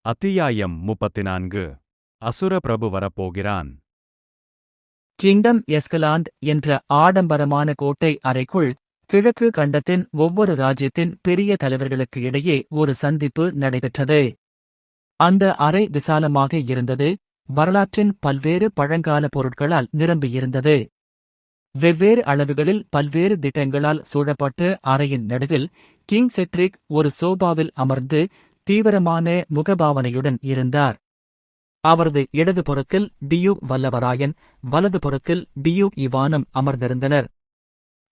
அத்தியாயம் 34 அசுர பிரபு வரப்போகிறான். கிங்டம் எஸ்கலாண்ட் என்ற ஆடம்பரமான கோட்டை அறைக்குள் கிழக்கு கண்டத்தின் ஒவ்வொரு ராஜ்யத்தின் பெரிய தலைவர்களுக்கு இடையே ஒரு சந்திப்பு நடைபெற்றது. அந்த அறை விசாலமாக இருந்தது, வரலாற்றின் பல்வேறு பழங்கால பொருட்களால் நிரம்பியிருந்தது. வெவ்வேறு அளவுகளில் பல்வேறு திட்டங்களால் சூழப்பட்டு அறையின் நடுவில் கிங் செட்ரிக் ஒரு சோபாவில் அமர்ந்து தீவிரமான முகபாவனையுடன் இருந்தார். அவரது இடது புறத்தில் டியூக் வல்லவராயன், வலது புறத்தில் டியூக் இவானம் அமர்ந்திருந்தனர்.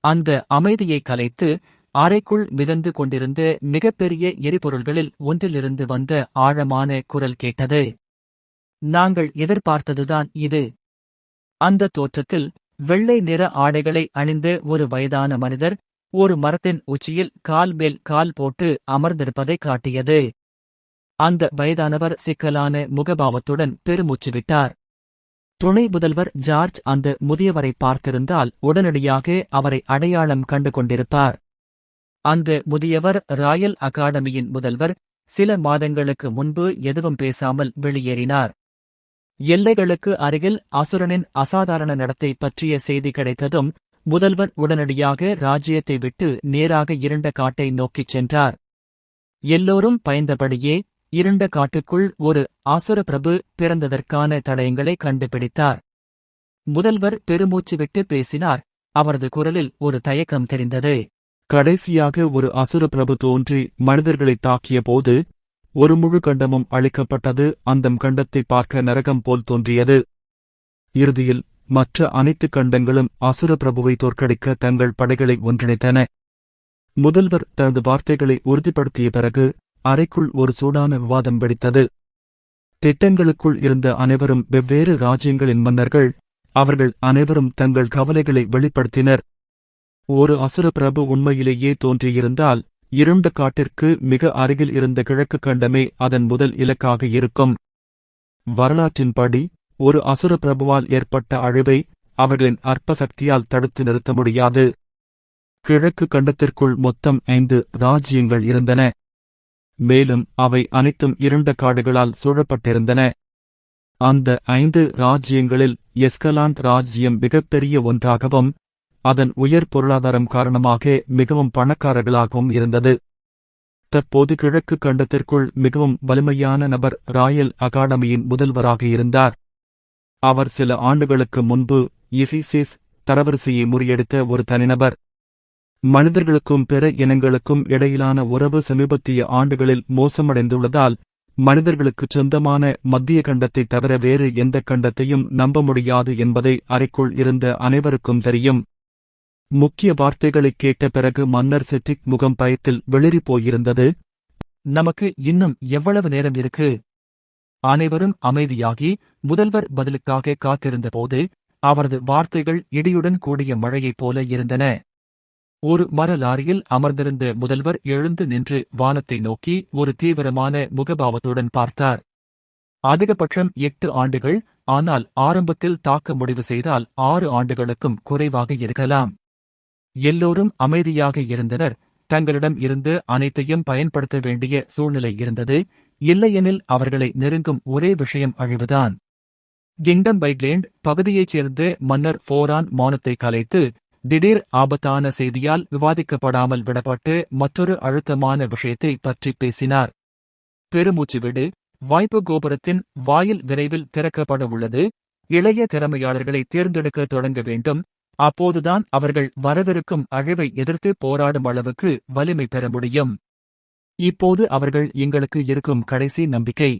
அந்த அமைதியை கலைத்து அறைக்குள் மிதந்து கொண்டிருந்த மிகப்பெரிய எரிபொருள்களில் ஒன்றிலிருந்து வந்த ஆழமான குரல் கேட்டது. நாங்கள் எதிர்பார்த்ததுதான் இது. அந்த தோற்றத்தில் வெள்ளை நிற ஆடைகளை அணிந்த ஒரு வயதான மனிதர் ஒரு மரத்தின் உச்சியில் கால் மேல் கால் போட்டு அமர்ந்திருப்பதை காட்டியது. அந்த வயதானவர் சிக்கலான முகபாவத்துடன் பெருமூச்சு விட்டார். துணை முதல்வர் ஜார்ஜ் அந்த முதியவரை பார்த்திருந்தால் உடனடியாக அவரை அடையாளம் கண்டு கொண்டிருப்பார். அந்த முதியவர் ராயல் அகாடமியின் முதல்வர். சில மாதங்களுக்கு முன்பு எதுவும் பேசாமல் வெளியேறினார். எல்லைகளுக்கு அருகில் அசுரனின் அசாதாரண நடத்தை பற்றிய செய்தி கிடைத்ததும் முதல்வர் உடனடியாக ராஜ்யத்தை விட்டு நேராக இருண்ட காட்டை நோக்கிச் சென்றார். எல்லோரும் பயந்தபடியே இருண்ட காட்டுக்குள் ஒரு அசுர பிரபு பிறந்ததற்கான தடயங்களை கண்டுபிடித்தார். முதல்வர் பெருமூச்சு விட்டு பேசினார். அவரது குரலில் ஒரு தயக்கம் தெரிந்தது. கடைசியாக ஒரு அசுர பிரபு தோன்றி மனிதர்களை தாக்கிய போது ஒரு முழு கண்டமும் அழிக்கப்பட்டது. அந்த கண்டத்தை பார்க்க நரகம் போல் தோன்றியது. இறுதியில் மற்ற அனைத்து கண்டங்களும் அசுர பிரபுவை தோற்கடிக்க தங்கள் படைகளை ஒன்றிணைத்தன. முதல்வர் தனது வார்த்தைகளை உறுதிப்படுத்திய பிறகு அறைக்குள் ஒரு சூடான விவாதம் வெடித்தது. திட்டங்களுக்குள் இருந்த அனைவரும் வெவ்வேறு ராஜ்யங்களின் மன்னர்கள். அவர்கள் அனைவரும் தங்கள் கவலைகளை வெளிப்படுத்தினர். ஒரு அசுர பிரபு உண்மையிலேயே தோன்றியிருந்தால் இருண்ட காட்டிற்கு மிக அருகில் இருந்த கிழக்கு கண்டமே அதன் முதல் இலக்காக இருக்கும். வரலாற்றின்படி ஒரு அசுர பிரபுவால் ஏற்பட்ட அழிவை அவர்களின் அற்ப சக்தியால் தடுத்து நிறுத்த முடியாது. கிழக்கு கண்டத்திற்குள் மொத்தம் 5 ராஜ்யங்கள் இருந்தன. மேலும் அவை அனைத்தும் இருண்ட காடுகளால் சூழப்பட்டிருந்தன. அந்த 5 ராஜ்யங்களில் எஸ்கலாண்ட் ராஜ்யம் மிகப்பெரிய ஒன்றாகவும் அதன் உயர் பொருளாதாரம் காரணமாக மிகவும் பணக்காரர்களாகவும் இருந்தது. தற்போது கிழக்கு கண்டத்திற்குள் மிகவும் வலிமையான நபர் ராயல் அகாடமியின் முதல்வராக இருந்தார். அவர் சில ஆண்டுகளுக்கு முன்பு இசிசிஸ் தரவரிசையை முறியடித்த ஒரு தனிநபர். மனிதர்களுக்கும் பிற இனங்களுக்கும் இடையிலான உறவு சமீபத்திய ஆண்டுகளில் மோசமடைந்துள்ளதால் மனிதர்களுக்குச் சொந்தமான மத்திய கண்டத்தை தவிர வேறு எந்த கண்டத்தையும் நம்ப முடியாது என்பதை அறைக்குள் இருந்த அனைவருக்கும் தெரியும். முக்கிய வார்த்தைகளைக் கேட்ட பிறகு மன்னர் செட்ரிக் முகம் பயத்தில் வெளிறிப் போயிருந்தது. நமக்கு இன்னும் எவ்வளவு நேரம் இருக்கு? அனைவரும் அமைதியாகி முதல்வர் பதிலுக்காக காத்திருந்தபோது அவரது வார்த்தைகள் இடியுடன் கூடிய மழையைப் போல இருந்தன. ஒரு மர லாரியில் அமர்ந்திருந்த முதல்வர் எழுந்து நின்று வானத்தை நோக்கி ஒரு தீவிரமான முகபாவத்துடன் பார்த்தார். அதிகபட்சம் 8 ஆண்டுகள், ஆனால் ஆரம்பத்தில் தாக்க முடிவு செய்தால் 6 ஆண்டுகளுக்கும் குறைவாக இருக்கலாம். எல்லோரும் அமைதியாக இருந்தனர். தங்களிடம் இருந்து அனைத்தையும் பயன்படுத்த வேண்டிய சூழ்நிலை இருந்தது. இல்லையெனில் அவர்களை நெருங்கும் ஒரே விஷயம் அழிவுதான். கிங்டம் பைட்லேண்ட் பகுதியைச் சேர்ந்த மன்னர் ஃபோரான் மௌனத்தை கலைத்து திடீர் ஆபத்தான செய்தியால் விவாதிக்கப்படாமல் விடப்பட்டு மற்றொரு அழுத்தமான விஷயத்தை பற்றி பேசினார். பெருமூச்சு விடு. வாய்ப்பு கோபுரத்தின் வாயில் விரைவில் திறக்கப்பட உள்ளது. இளைய திறமையாளர்களை தேர்ந்தெடுக்க தொடங்க வேண்டும். அப்போதுதான் அவர்கள் வரவிருக்கும் அழிவை எதிர்த்து போராடும் அளவுக்கு வலிமை பெற முடியும். இப்போது அவர்கள் எங்களுக்கு இருக்கும் கடைசி நம்பிக்கை.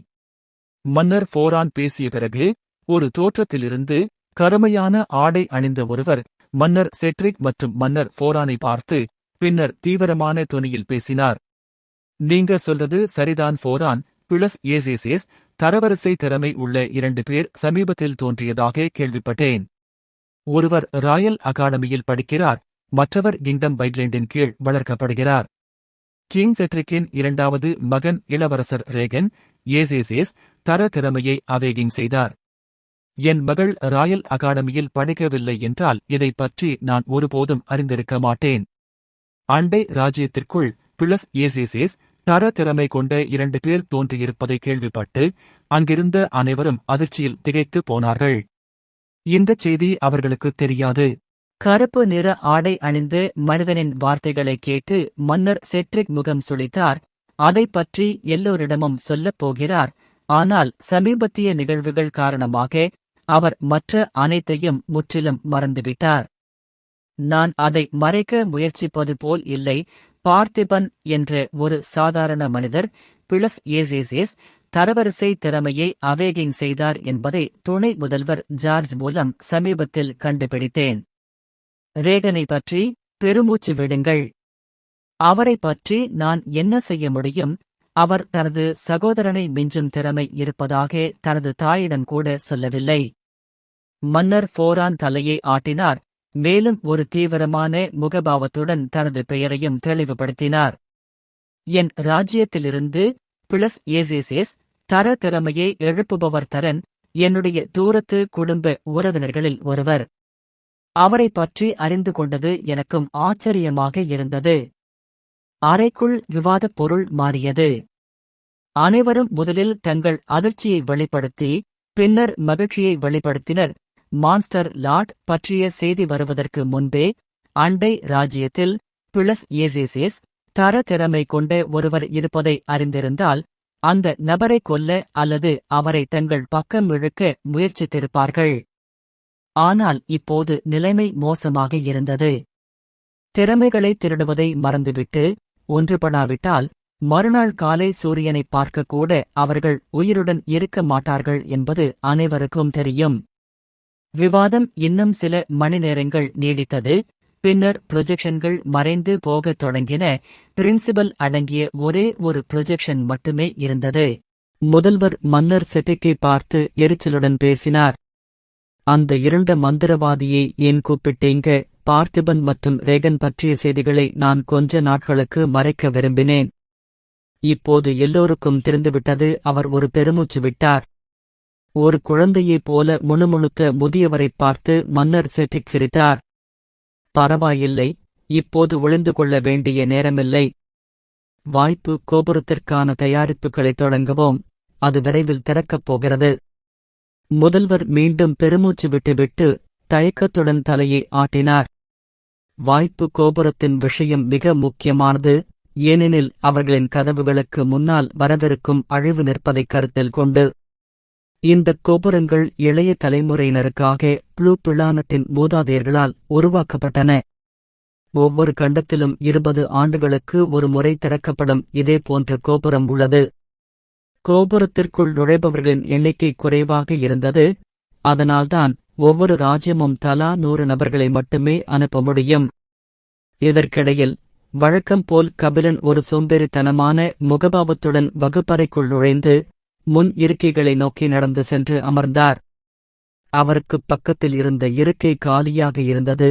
மன்னர் ஃபோரான் பேசிய பிறகு ஒரு தோற்றத்திலிருந்து கருமையான ஆடை அணிந்த ஒருவர் மன்னர் செட்ரிக் மற்றும் மன்னர் ஃபோரானை பார்த்து பின்னர் தீவிரமான தொனியில் பேசினார். நீங்க சொல்றது சரிதான் ஃபோரான். பிளஸ் ஏசேசேஸ் தரவரிசை திறமை உள்ள 2 பேர் சமீபத்தில் தோன்றியதாக கேள்விப்பட்டேன். ஒருவர் ராயல் அகாடமியில் படிக்கிறார், மற்றவர் கிங்டம் பைட்லேண்டின் கீழ் வளர்க்கப்படுகிறார். கிங் செட்ரிக்கின் 2வது மகன் இளவரசர் ரேகன் ஏசேசேஸ் தர திறமையை அவேகிங் செய்தார். என் மகள் ராயல் அகாடமியில் படிக்கவில்லை என்றால் இதைப் பற்றி நான் ஒருபோதும் அறிந்திருக்க மாட்டேன். அண்டை ராஜ்யத்திற்குள் பிளஸ் ஏசேசேஸ் தர திறமை கொண்ட 2 பேர் தோன்றியிருப்பதை கேள்விப்பட்டு அங்கிருந்த அனைவரும் அதிர்ச்சியில் திகைத்துப் போனார்கள். இந்தச் செய்தி அவர்களுக்குத் தெரியாது. கருப்பு நிற ஆடை அணிந்து மனிதனின் வார்த்தைகளை கேட்டு மன்னர் செட்ரிக் முகம் சுளித்தார். அதைப் பற்றி எல்லோரிடமும் சொல்லப் போகிறார். ஆனால் சமீபத்திய நிகழ்வுகள் காரணமாக அவர் மற்ற அனைத்தையும் முற்றிலும் மறந்துவிட்டார். நான் அதை மறைக்க முயற்சிப்பது போல் இல்லை. பார்த்திபன் என்ற ஒரு சாதாரண மனிதர் பிளஸ் ஏசேசேஸ் தரவரிசை திறமையை அவேகிங் செய்தார் என்பதை துணை முதல்வர் ஜார்ஜ் மூலம் சமீபத்தில் கண்டுபிடித்தேன். ரேகனை பற்றி பெருமூச்சு விடுங்கள். அவரை பற்றி நான் என்ன செய்ய முடியும்? அவர் தனது சகோதரனை மிஞ்சும் திறமை இருப்பதாக தனது தாயிடம் கூட சொல்லவில்லை. மன்னர் ஃபோரான் தலையை ஆட்டினார். மேலும் ஒரு தீவிரமான முகபாவத்துடன் தனது பெயரையும் தெளிவுபடுத்தினார். என் ராஜ்யத்திலிருந்து பிளஸ் ஏசேசேஸ் தர திறமையை எழுப்புபவர் தரன், என்னுடைய தூரத்து குடும்ப உறவினர்களில் ஒருவர். அவரை பற்றி அறிந்து கொண்டது எனக்கும் ஆச்சரியமாக இருந்தது. அறைக்குள் விவாதப் பொருள் மாறியது. அனைவரும் முதலில் தங்கள் அதிர்ச்சியை வெளிப்படுத்தி பின்னர் மகிழ்ச்சியை வெளிப்படுத்தினர். மான்ஸ்டர் லார்ட் பற்றிய செய்தி வருவதற்கு முன்பே அண்டை ராஜ்யத்தில் பிளஸ் ஏசேசேஸ் தர திறமை கொண்ட ஒருவர் இருப்பதை அறிந்திருந்தால் அந்த நபரை கொல்ல அல்லது அவரை தங்கள் பக்கம் இழுக்க முயற்சித்திருப்பார்கள். ஆனால் இப்போது நிலைமை மோசமாக இருந்தது. திறமைகளை திருடுவதை மறந்துவிட்டு ஒன்றுபடாவிட்டால் மறுநாள் காலை சூரியனை பார்க்கக்கூட அவர்கள் உயிருடன் இருக்க மாட்டார்கள் என்பது அனைவருக்கும் தெரியும். விவாதம் இன்னும் சில மணி நேரங்கள் நீடித்தது. பின்னர் ப்ரொஜெக்ஷன்கள் மறைந்து போகத் தொடங்கின. பிரின்சிபல் அடங்கிய ஒரே ஒரு ப்ரொஜெக்ஷன் மட்டுமே இருந்தது. முதல்வர் மன்னர் செட்டிக்கை பார்த்து எரிச்சலுடன் பேசினார். அந்த இருண்ட மந்திரவாதியை ஏன் கூப்பிட்டீங்க? பார்த்திபன் மற்றும் ரேகன் பற்றிய செய்திகளை நான் கொஞ்ச நாட்களுக்கு மறைக்க விரும்பினேன். இப்போது எல்லோருக்கும் தெரிந்துவிட்டது. அவர் ஒரு பெருமூச்சு விட்டார். ஒரு குழந்தையைப் போல முணுமுணுத்த முதியவரைப் பார்த்து மன்னர் செட்டிக் சிரித்தார். பரவாயில்லை, இப்போது ஒளிந்து கொள்ள வேண்டிய நேரமில்லை. வாய்ப்பு கோபுரத்திற்கான தயாரிப்புகளை தொடங்குவோம். அது விரைவில் திறக்கப் போகிறது. முதல்வர் மீண்டும் பெருமூச்சு விட்டுவிட்டு தயக்கத்துடன் தலையை ஆட்டினார். வாய்ப்பு கோபுரத்தின் விஷயம் மிக முக்கியமானது. ஏனெனில் அவர்களின் கதவுகளுக்கு முன்னால் வரவிருக்கும் அழிவு நிற்பதைக் கருத்தில் கொண்டு இந்தக் கோபுரங்கள் இளைய தலைமுறையினருக்காக ப்ளூ பிளானட்டின் மூதாதையர்களால் உருவாக்கப்பட்டன. ஒவ்வொரு கண்டத்திலும் 20 ஆண்டுகளுக்கு ஒரு முறை திறக்கப்படும் இதே போன்ற கோபுரம் உள்ளது. கோபுரத்திற்குள் நுழைபவர்களின் எண்ணிக்கை குறைவாக இருந்தது. அதனால்தான் ஒவ்வொரு ராஜ்யமும் தலா 100 நபர்களை மட்டுமே அனுப்ப முடியும். இதற்கிடையில் வழக்கம் போல் கபிலன் ஒரு சோம்பேறித்தனமான முகபாவத்துடன் வகுப்பறைக்குள் நுழைந்து முன் இருக்கைகளை நோக்கி நடந்து சென்று அமர்ந்தார். அவருக்குப் பக்கத்தில் இருந்த இருக்கை காலியாக இருந்தது.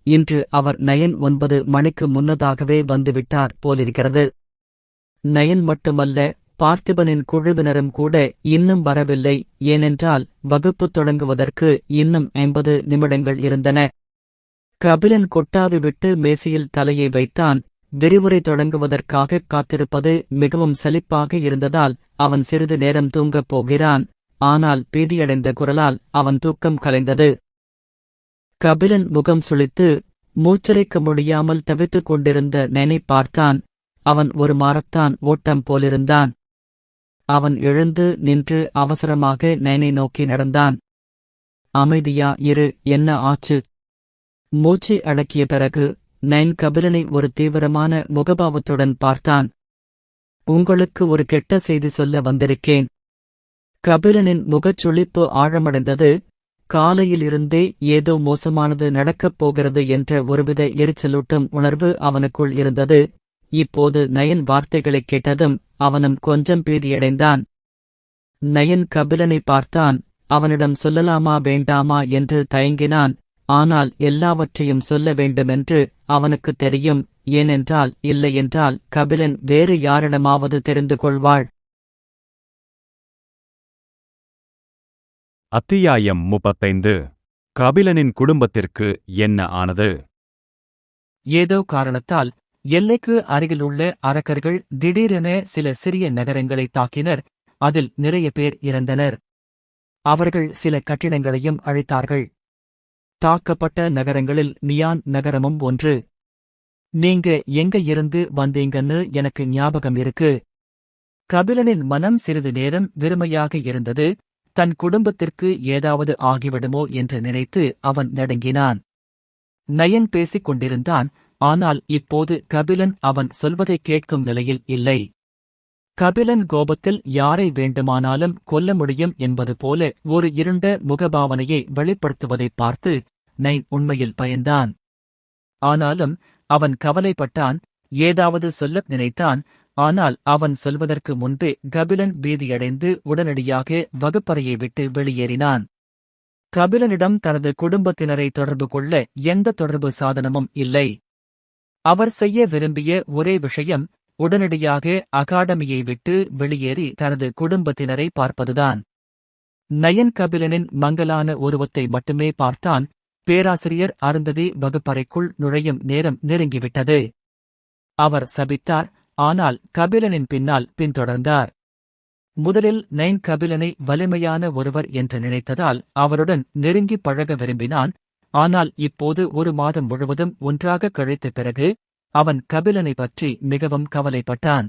இன்று அவர் நயன் 9 மணிக்கு முன்னதாகவே வந்துவிட்டார் போலிருக்கிறது. நயன் மட்டுமல்ல, பார்த்திபனின் குழுவினரும் கூட இன்னும் வரவில்லை. ஏனென்றால் வகுப்பு தொடங்குவதற்கு இன்னும் 50 நிமிடங்கள் இருந்தன. கபிலன் கொட்டாவி விட்டு மேசையில் தலையை வைத்தான். விரிவுரை தொடங்குவதற்காக காத்திருப்பது மிகவும் சலிப்பாக இருந்ததால் அவன் சிறிது நேரம் தூங்கப் போகிறான். ஆனால் பீதியடைந்த குரலால் அவன் தூக்கம் கலைந்தது. கபிலன் முகம் சுளித்து மூச்சரைக்க முடியாமல் தவித்துக் கொண்டிருந்த நயனை பார்த்தான். அவன் ஒரு மாரத்தான் ஓட்டம் போலிருந்தான். அவன் எழுந்து நின்று அவசரமாக நயனை நோக்கி நடந்தான். அமைதியா இரு, என்ன ஆச்சு? மூச்சை அடக்கிய பிறகு நயன் கபிலனை ஒரு தீவிரமான முகபாவத்துடன் பார்த்தான். உங்களுக்கு ஒரு கெட்ட செய்தி சொல்ல வந்திருக்கேன். கபிலனின் முகச்சுளிப்பு ஆழமடைந்தது. காலையிலிருந்தே ஏதோ மோசமானது நடக்கப் போகிறது என்ற ஒருவித எரிச்சலூட்டும் உணர்வு அவனுக்குள் இருந்தது. இப்போது நயன் வார்த்தைகளைக் கேட்டதும் அவனும் கொஞ்சம் பீதியடைந்தான். நயன் கபிலனை பார்த்தான். அவனிடம் சொல்லலாமா வேண்டாமா என்று தயங்கினான். ஆனால் எல்லாவற்றையும் சொல்ல வேண்டுமென்று அவனுக்குத் தெரியும். ஏனென்றால் இல்லையென்றால் கபிலன் வேறு யாரிடமாவது தெரிந்து கொள்வாள். அத்தியாயம் 35. கபிலனின் குடும்பத்திற்கு என்ன ஆனது? ஏதோ காரணத்தால் எல்லைக்கு அருகிலுள்ள அரக்கர்கள் திடீரென சில சிறிய நகரங்களை தாக்கினர், அதில் நிறைய பேர் இறந்தனர். அவர்கள் சில கட்டிடங்களையும் அழித்தார்கள். தாக்கப்பட்ட நகரங்களில் நியான் நகரமும் ஒன்று. நீங்க எங்க இருந்து வந்தீங்கன்னு எனக்கு ஞாபகம் இருக்கு. கபிலனின் மனம் சிறிது நேரம் வெறுமையாக இருந்தது. தன் குடும்பத்திற்கு ஏதாவது ஆகிவிடுமோ என்று நினைத்து அவன் நடுங்கினான். நயன் பேசிக் கொண்டிருந்தான். ஆனால் இப்போது கபிலன் அவன் சொல்வதைக் கேட்கும் நிலையில் இல்லை. கபிலன் கோபத்தில் யாரை வேண்டுமானாலும் கொல்ல முடியும் என்பது போல ஒரு இருண்ட முகபாவனையை வெளிப்படுத்துவதைப் பார்த்து நைன் உண்மையில் பயந்தான். ஆனாலும் அவன் கவலைப்பட்டான். ஏதாவது சொல்ல நினைத்தான். ஆனால் அவன் சொல்வதற்கு முன்பே கபிலன் பீதியடைந்து உடனடியாக வகுப்பறையை விட்டு வெளியேறினான். கபிலனிடம் தனது குடும்பத்தினரை தொடர்பு கொள்ள எந்த தொடர்பு சாதனமும் இல்லை. அவர் செய்ய விரும்பிய ஒரே விஷயம் உடனடியாக அகாடமியை விட்டு வெளியேறி தனது குடும்பத்தினரை பார்ப்பதுதான். நயன் கபிலனின் மங்கலான உருவத்தை மட்டுமே பார்த்தான். பேராசிரியர் அருந்ததி வகுப்பறைக்குள் நுழையும் நேரம் நெருங்கிவிட்டது. அவர் சபித்தார். ஆனால் கபிலனின் பின்னால் பின்தொடர்ந்தார். முதலில் நைன் கபிலனை வலிமையான ஒருவர் என்று நினைத்ததால் அவருடன் நெருங்கி பழக விரும்பினான். ஆனால் இப்போது ஒரு மாதம் முழுவதும் ஒன்றாக கழித்த பிறகு அவன் கபிலனை பற்றி மிகவும் கவலைப்பட்டான்.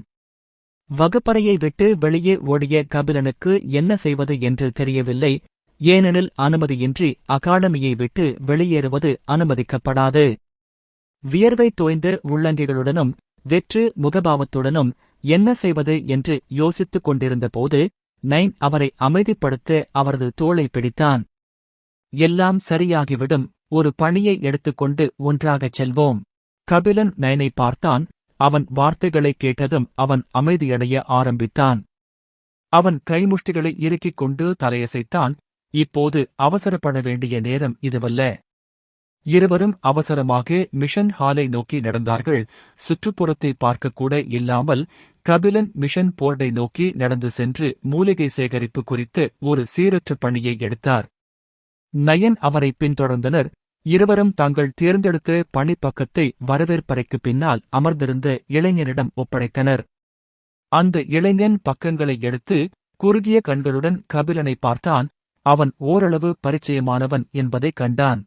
வகுப்பறையை விட்டு வெளியே ஓடிய கபிலனுக்கு என்ன செய்வது என்று தெரியவில்லை. ஏனெனில் அனுமதியின்றி அகாடமியை விட்டு வெளியேறுவது அனுமதிக்கப்படாது. வியர்வை தோய்ந்த உள்ளங்கைகளுடனும் வெற்று முகபாவத்துடனும் என்ன செய்வது என்று யோசித்துக் கொண்டிருந்தபோது நைன் அவரை அமைதிப்படுத்த அவரது தோளை பிடித்தான். எல்லாம் சரியாகிவிடும், ஒரு பணியை எடுத்துக்கொண்டு ஒன்றாகச் செல்வோம். கபிலன் நைனை பார்த்தான். அவன் வார்த்தைகளைக் கேட்டதும் அவன் அமைதியடைய ஆரம்பித்தான். அவன் கைமுஷ்டிகளை இறுக்கிக் கொண்டு தலையசைத்தான். இப்போது அவசரப்பட வேண்டிய நேரம் இதுவல்ல. இருவரும் அவசரமாக மிஷன் ஹாலை நோக்கி நடந்தார்கள். சுற்றுப்புறத்தை பார்க்கக்கூட இல்லாமல் கபிலன் மிஷன் போர்டை நோக்கி நடந்து சென்று மூலிகை சேகரிப்பு குறித்து ஒரு சீரற்ற பணியை எடுத்தார். நயன் அவரை பின்தொடர்ந்தனர். இருவரும் தாங்கள் தேர்ந்தெடுத்த பணிப்பக்கத்தை வரவேற்பறைக்கு பின்னால் அமர்ந்திருந்த இளைஞனிடம் ஒப்படைத்தனர். அந்த இளைஞன் பக்கங்களை எடுத்து குறுகிய கண்களுடன் கபிலனை பார்த்தான். அவன் ஓரளவு பரிச்சயமானவன் என்பதைக் கண்டான்.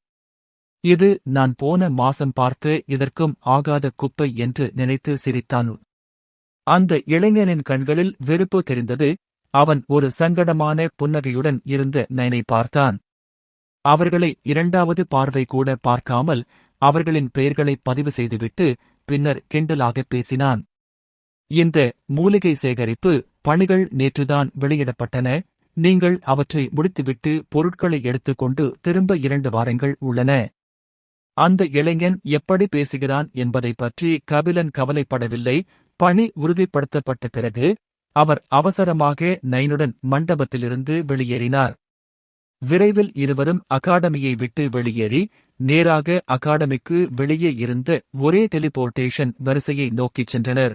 இது நான் போன மாசம் பார்த்து இதற்கும் ஆகாத குப்பை என்று நினைத்து சிரித்தான். அந்த இளைஞனின் கண்களில் வெறுப்பு தெரிந்தது. அவன் ஒரு சங்கடமான புன்னகையுடன் இருந்த நயனை பார்த்தான். அவர்களை இரண்டாவது பார்வை கூட பார்க்காமல் அவர்களின் பெயர்களை பதிவு செய்துவிட்டு பின்னர் கிண்டலாகப் பேசினான். இந்த மூலிகை சேகரிப்பு பணிகள் நேற்றுதான் வெளியிடப்பட்டன. நீங்கள் அவற்றை முடித்துவிட்டு பொருட்களை எடுத்துக்கொண்டு திரும்ப 2 வாரங்கள் உள்ளன. அந்த இளைஞன் எப்படி பேசுகிறான் என்பதை பற்றி கபிலன் கவலைப்படவில்லை. பணி உறுதிப்படுத்தப்பட்ட பிறகு அவர் அவசரமாக நைனுடன் மண்டபத்திலிருந்து வெளியேறினார். விரைவில் இருவரும் அகாடமியை விட்டு வெளியேறி நேராக அகாடமிக்கு வெளியே இருந்த ஒரே டெலிபோர்டேஷன் வரிசையை நோக்கிச் சென்றனர்.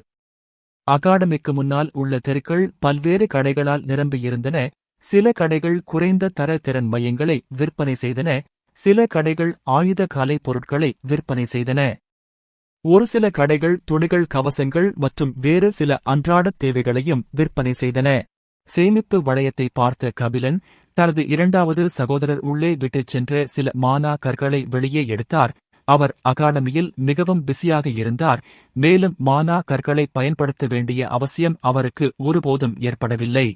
அகாடமிக்கு முன்னால் உள்ள தெருக்கள் பல்வேறு கடைகளால் நிரம்பியிருந்தன. சில கடைகள் குறைந்த தர திறன் மையங்களை விற்பனை செய்தன. சில கடைகள் ஆயுத கலை பொருட்களை விற்பனை செய்தன. ஒரு சில கடைகள் துணிகள், கவசங்கள் மற்றும் வேறு சில அன்றாடத் தேவைகளையும் விற்பனை செய்தன. சேமிப்பு வளையத்தை பார்த்த கபிலன் தனது 2வது சகோதரர் உள்ளே விட்டுச் சென்ற சில மானா கற்களை வெளியே எடுத்தார். அவர் அகாடமியில் மிகவும் பிஸியாக இருந்தார். மேலும் மானா கற்களை பயன்படுத்த வேண்டிய அவசியம் அவருக்கு ஒருபோதும் ஏற்படவில்லை.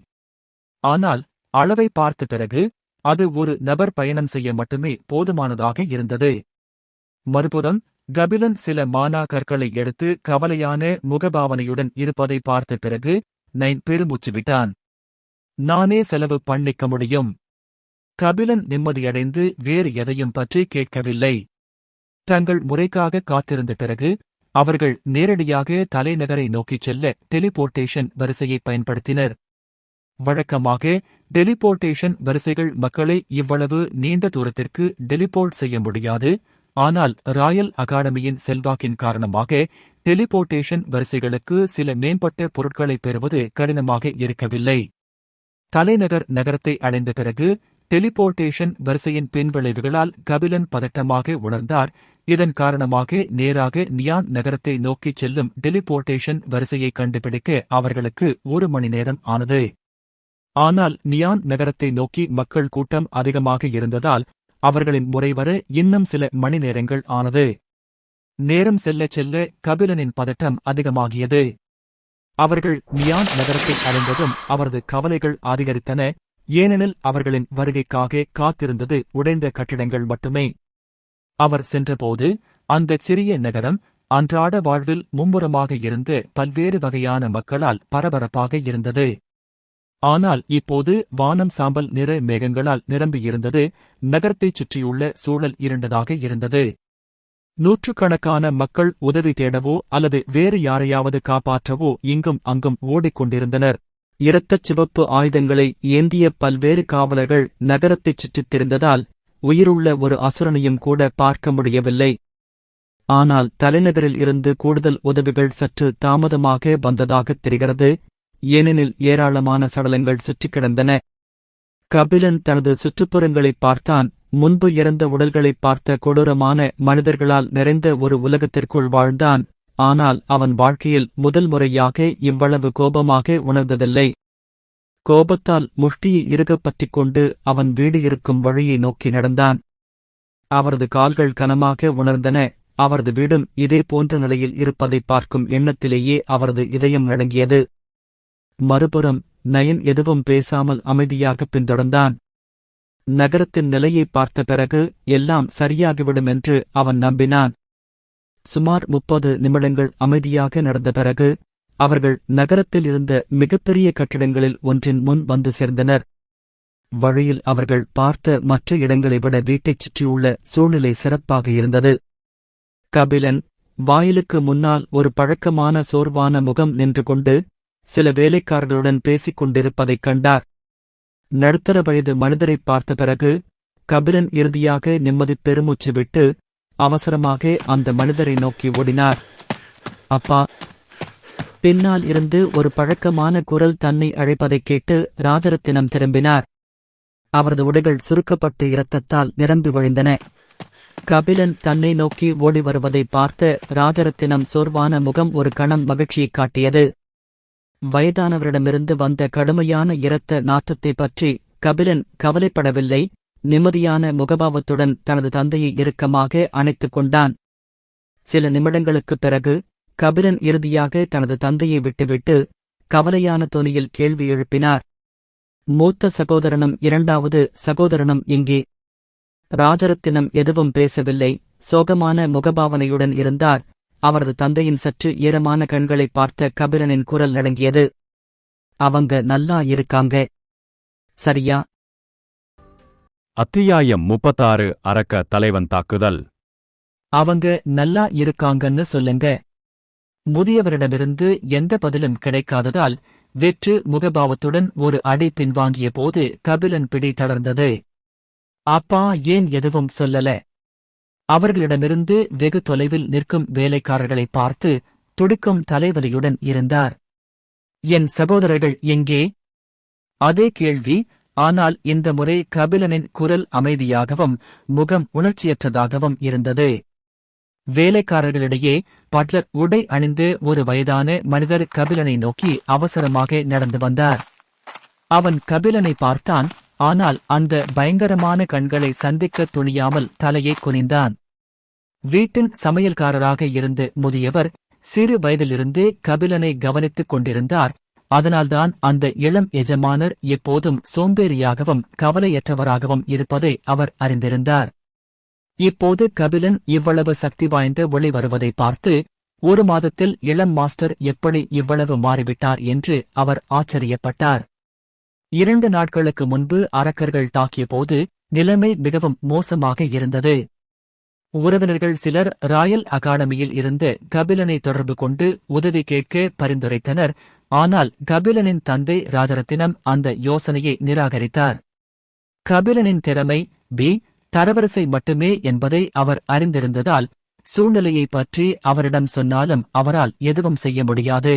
ஆனால் அளவை பார்த்த பிறகு அது ஒரு நபர் பயணம் செய்ய மட்டுமே போதுமானதாக இருந்தது. மறுபுறம் கபிலன் சில மானா கற்களை எடுத்து கவலையான முகபாவனையுடன் இருப்பதை பார்த்த பிறகு நைன் பெருமூச்சு விட்டான். நானே செலவு பண்ணிக்க முடியும். கபிலன் நிம்மதியடைந்து வேறு எதையும் பற்றி கேட்கவில்லை. தங்கள் முறைக்காக காத்திருந்த பிறகு அவர்கள் நேரடியாக தலைநகரை நோக்கிச் செல்ல டெலிபோர்டேஷன் வரிசையை பயன்படுத்தினர். வழக்கமாக டெலிபோர்டேஷன் வரிசைகள் மக்களை இவ்வளவு நீண்ட தூரத்திற்கு டெலிபோர்ட் செய்ய முடியாது. ஆனால் ராயல் அகாடமியின் செல்வாக்கின் காரணமாக டெலிபோர்டேஷன் வரிசைகளுக்கு சில மேம்பட்ட பொருட்களை பெறுவது கடினமாக இருக்கவில்லை. தலைநகர் நகரத்தை அடைந்த பிறகு டெலிபோர்டேஷன் வரிசையின் பின்விளைவுகளால் கபிலன் பதட்டமாக உணர்ந்தார். இதன் காரணமாக நேராக நியான் நகரத்தை நோக்கிச் செல்லும் டெலிபோர்டேஷன் வரிசையை கண்டுபிடிக்க அவர்களுக்கு 1 மணி நேரம் ஆனது. ஆனால் நியான் நகரத்தை நோக்கி மக்கள் கூட்டம் அதிகமாக இருந்ததால் அவர்களின் முறை வர இன்னும் சில மணி நேரங்கள் ஆனது. நேரம் செல்லச் செல்ல கபிலனின் பதட்டம் அதிகமாகியது. அவர்கள் நியான் நகரத்தை அடைந்ததும் அவரது கவலைகள் அதிகரித்தன. ஏனெனில் அவர்களின் வருகைக்காக காத்திருந்தது உடைந்த கட்டிடங்கள் மட்டுமே. அவர் சென்றபோது அந்தச் சிறிய நகரம் அன்றாட வாழ்வில் மும்முரமாக இருந்த பல்வேறு வகையான மக்களால் பரபரப்பாக இருந்தது. ஆனால் இப்போது வானம் சாம்பல் நிற மேகங்களால் நிரம்பியிருந்தது. நகரத்தைச் சுற்றியுள்ள சூழல் இருண்டதாக இருந்தது. நூற்றுக்கணக்கான மக்கள் உதவி தேடவோ அல்லது வேறு யாரையாவது காப்பாற்றவோ இங்கும் அங்கும் ஓடிக்கொண்டிருந்தனர். இரத்தச் சிவப்பு ஆயுதங்களை ஏந்திய பல்வேறு காவலர்கள் நகரத்தைச் சுற்றித் திரிந்ததால் உயிருள்ள ஒரு அசுரனையும் கூட பார்க்க முடியவில்லை. ஆனால் தலைநகரில் இருந்து கூடுதல் உதவிகள் சற்று தாமதமாக வந்ததாகத் தெரிகிறது. ஏனெனில் ஏராளமான சடலங்கள் சுற்றிக் கிடந்தன. கபிலன் தனது சுற்றுப்புறங்களைப் பார்த்தான். முன்பு இறந்த உடல்களைப் பார்த்த கொடூரமான மனிதர்களால் நிறைந்த ஒரு உலகத்திற்குள் வாழ்ந்தான். ஆனால் அவன் வாழ்க்கையில் முதல் முறையாக இவ்வளவு கோபமாக உணர்ந்ததில்லை. கோபத்தால் முஷ்டியை இறுகப் பற்றிக் கொண்டு அவன் வீடு இருக்கும் வழியை நோக்கி நடந்தான். அவரது கால்கள் கனமாக உணர்ந்தன. அவரது வீடும் இதே போன்ற நிலையில் இருப்பதைப் பார்க்கும் எண்ணத்திலேயே அவரது இதயம் நடுங்கியது. மறுபுறம் நயன் எதுவும் பேசாமல் அமைதியாகப் பின்தொடர்ந்தான். நகரத்தின் நிலையை பார்த்த பிறகு எல்லாம் சரியாகிவிடும் என்று அவன் நம்பினான். சுமார் 30 நிமிடங்கள் அமைதியாக நடந்த பிறகு அவர்கள் நகரத்தில் இருந்த மிகப்பெரிய கட்டிடங்களில் ஒன்றின் முன் வந்து சேர்ந்தனர். வழியில் அவர்கள் பார்த்த மற்ற இடங்களை விட வீட்டைச் சுற்றியுள்ள சூழ்நிலை சிறப்பாக இருந்தது. கபிலன் வாயிலுக்கு முன்னால் ஒரு பழக்கமான சோர்வான முகம் நின்று கொண்டு சில வேலைக்காரர்களுடன் பேசிக் கொண்டிருப்பதைக் கண்டார். நடுத்தர வயது மனிதரைப் பார்த்த பிறகு கபிலன் இறுதியாக நிம்மதிப் பெருமூச்சு விட்டு அவசரமாக அந்த மனிதரை நோக்கி ஓடினார். அப்பா! பின்னால் இருந்து ஒரு பழக்கமான குரல் தன்னை அழைப்பதைக் கேட்டு ராஜரத்தினம் திரும்பினார். அவரது உடைகள் சுருக்கப்பட்டு இரத்தத்தால் நிரம்பி வழிந்தன. கபிலன் தன்னை நோக்கி ஓடி வருவதைப் பார்த்த ராஜரத்தினம் சோர்வான முகம் ஒரு கணம் மகிழ்ச்சியைக் காட்டியது. வயதானவரிடமிருந்து வந்த கடுமையான இரத்த நாற்றத்தைப் பற்றி கபிலன் கவலைப்படவில்லை. நிம்மதியான முகபாவத்துடன் தனது தந்தையை இறுக்கமாக அணைத்துக் கொண்டான். சில நிமிடங்களுக்குப் பிறகு கபிலன் இறுதியாக தனது தந்தையை விட்டுவிட்டு கவலையான தொனியில் கேள்வி எழுப்பினார். மூத்த சகோதரனும் 2வது சகோதரனும் எங்கே? ராஜரத்தினம் எதுவும் பேசவில்லை. சோகமான முகபாவனையுடன் இருந்தார். அவரது தந்தையின் சற்று ஈரமான கண்களைப் பார்த்த கபிலனின் குரல் நடுங்கியது. அவங்க நல்லா இருக்காங்க, சரியா? அத்தியாயம் 36 அரக்க தலைவன் தாக்குதல். அவங்க நல்லா இருக்காங்கன்னு சொல்லுங்க. முதியவரிடமிருந்து எந்த பதிலும் கிடைக்காததால் வெற்று முகபாவத்துடன் ஒரு அடி பின்வாங்கிய போது கபிலன் பிடி தளர்ந்தது. அப்பா ஏன் எதுவும் சொல்லல? அவர்களிடமிருந்து வெகு தொலைவில் நிற்கும் வேலைக்காரர்களை பார்த்து துடிக்கும் தலைவலியுடன் இருந்தார். என் சகோதரர்கள் எங்கே? அதே கேள்வி. ஆனால் இந்த முறை கபிலனின் குரல் அமைதியாகவும் முகம் உணர்ச்சியற்றதாகவும் இருந்தது. வேலைக்காரர்களிடையே பட்லர் உடை அணிந்து ஒரு வயதான மனிதர் கபிலனை நோக்கி அவசரமாக நடந்து வந்தார். அவன் கபிலனை பார்த்தான். ஆனால் அந்த பயங்கரமான கண்களை சந்திக்க துணியாமல் தலையை குனிந்தான். வீட்டின் சமையல்காரராக இருந்த முதியவர் சிறு வயதிலிருந்தே கபிலனை கவனித்துக் கொண்டிருந்தார். அதனால்தான் அந்த இளம் எஜமானர் எப்போதும் சோம்பேறியாகவும் கவலையற்றவராகவும் இருப்பதை அவர் அறிந்திருந்தார். இப்போது கபிலன் இவ்வளவு சக்தி வாய்ந்த ஒளி வருவதை பார்த்து 1 மாதத்தில் இளம் மாஸ்டர் எப்படி இவ்வளவு மாறிவிட்டார் என்று அவர் ஆச்சரியப்பட்டார். 2 நாட்களுக்கு முன்பு அரக்கர்கள் தாக்கியபோது நிலைமை மிகவும் மோசமாக இருந்தது. உறவினர்கள் சிலர் ராயல் அகாடமியில் இருந்த கபிலனை தொடர்பு கொண்டு உதவி கேட்க பரிந்துரைத்தனர். ஆனால் கபிலனின் தந்தை ராஜரத்தினம் அந்த யோசனையை நிராகரித்தார். கபிலனின் திறமை தரவரிசை மட்டுமே என்பதை அவர் அறிந்திருந்ததால் சூழ்நிலையைப் பற்றி அவரிடம் சொன்னாலும் அவரால் எதுவும் செய்ய முடியாது.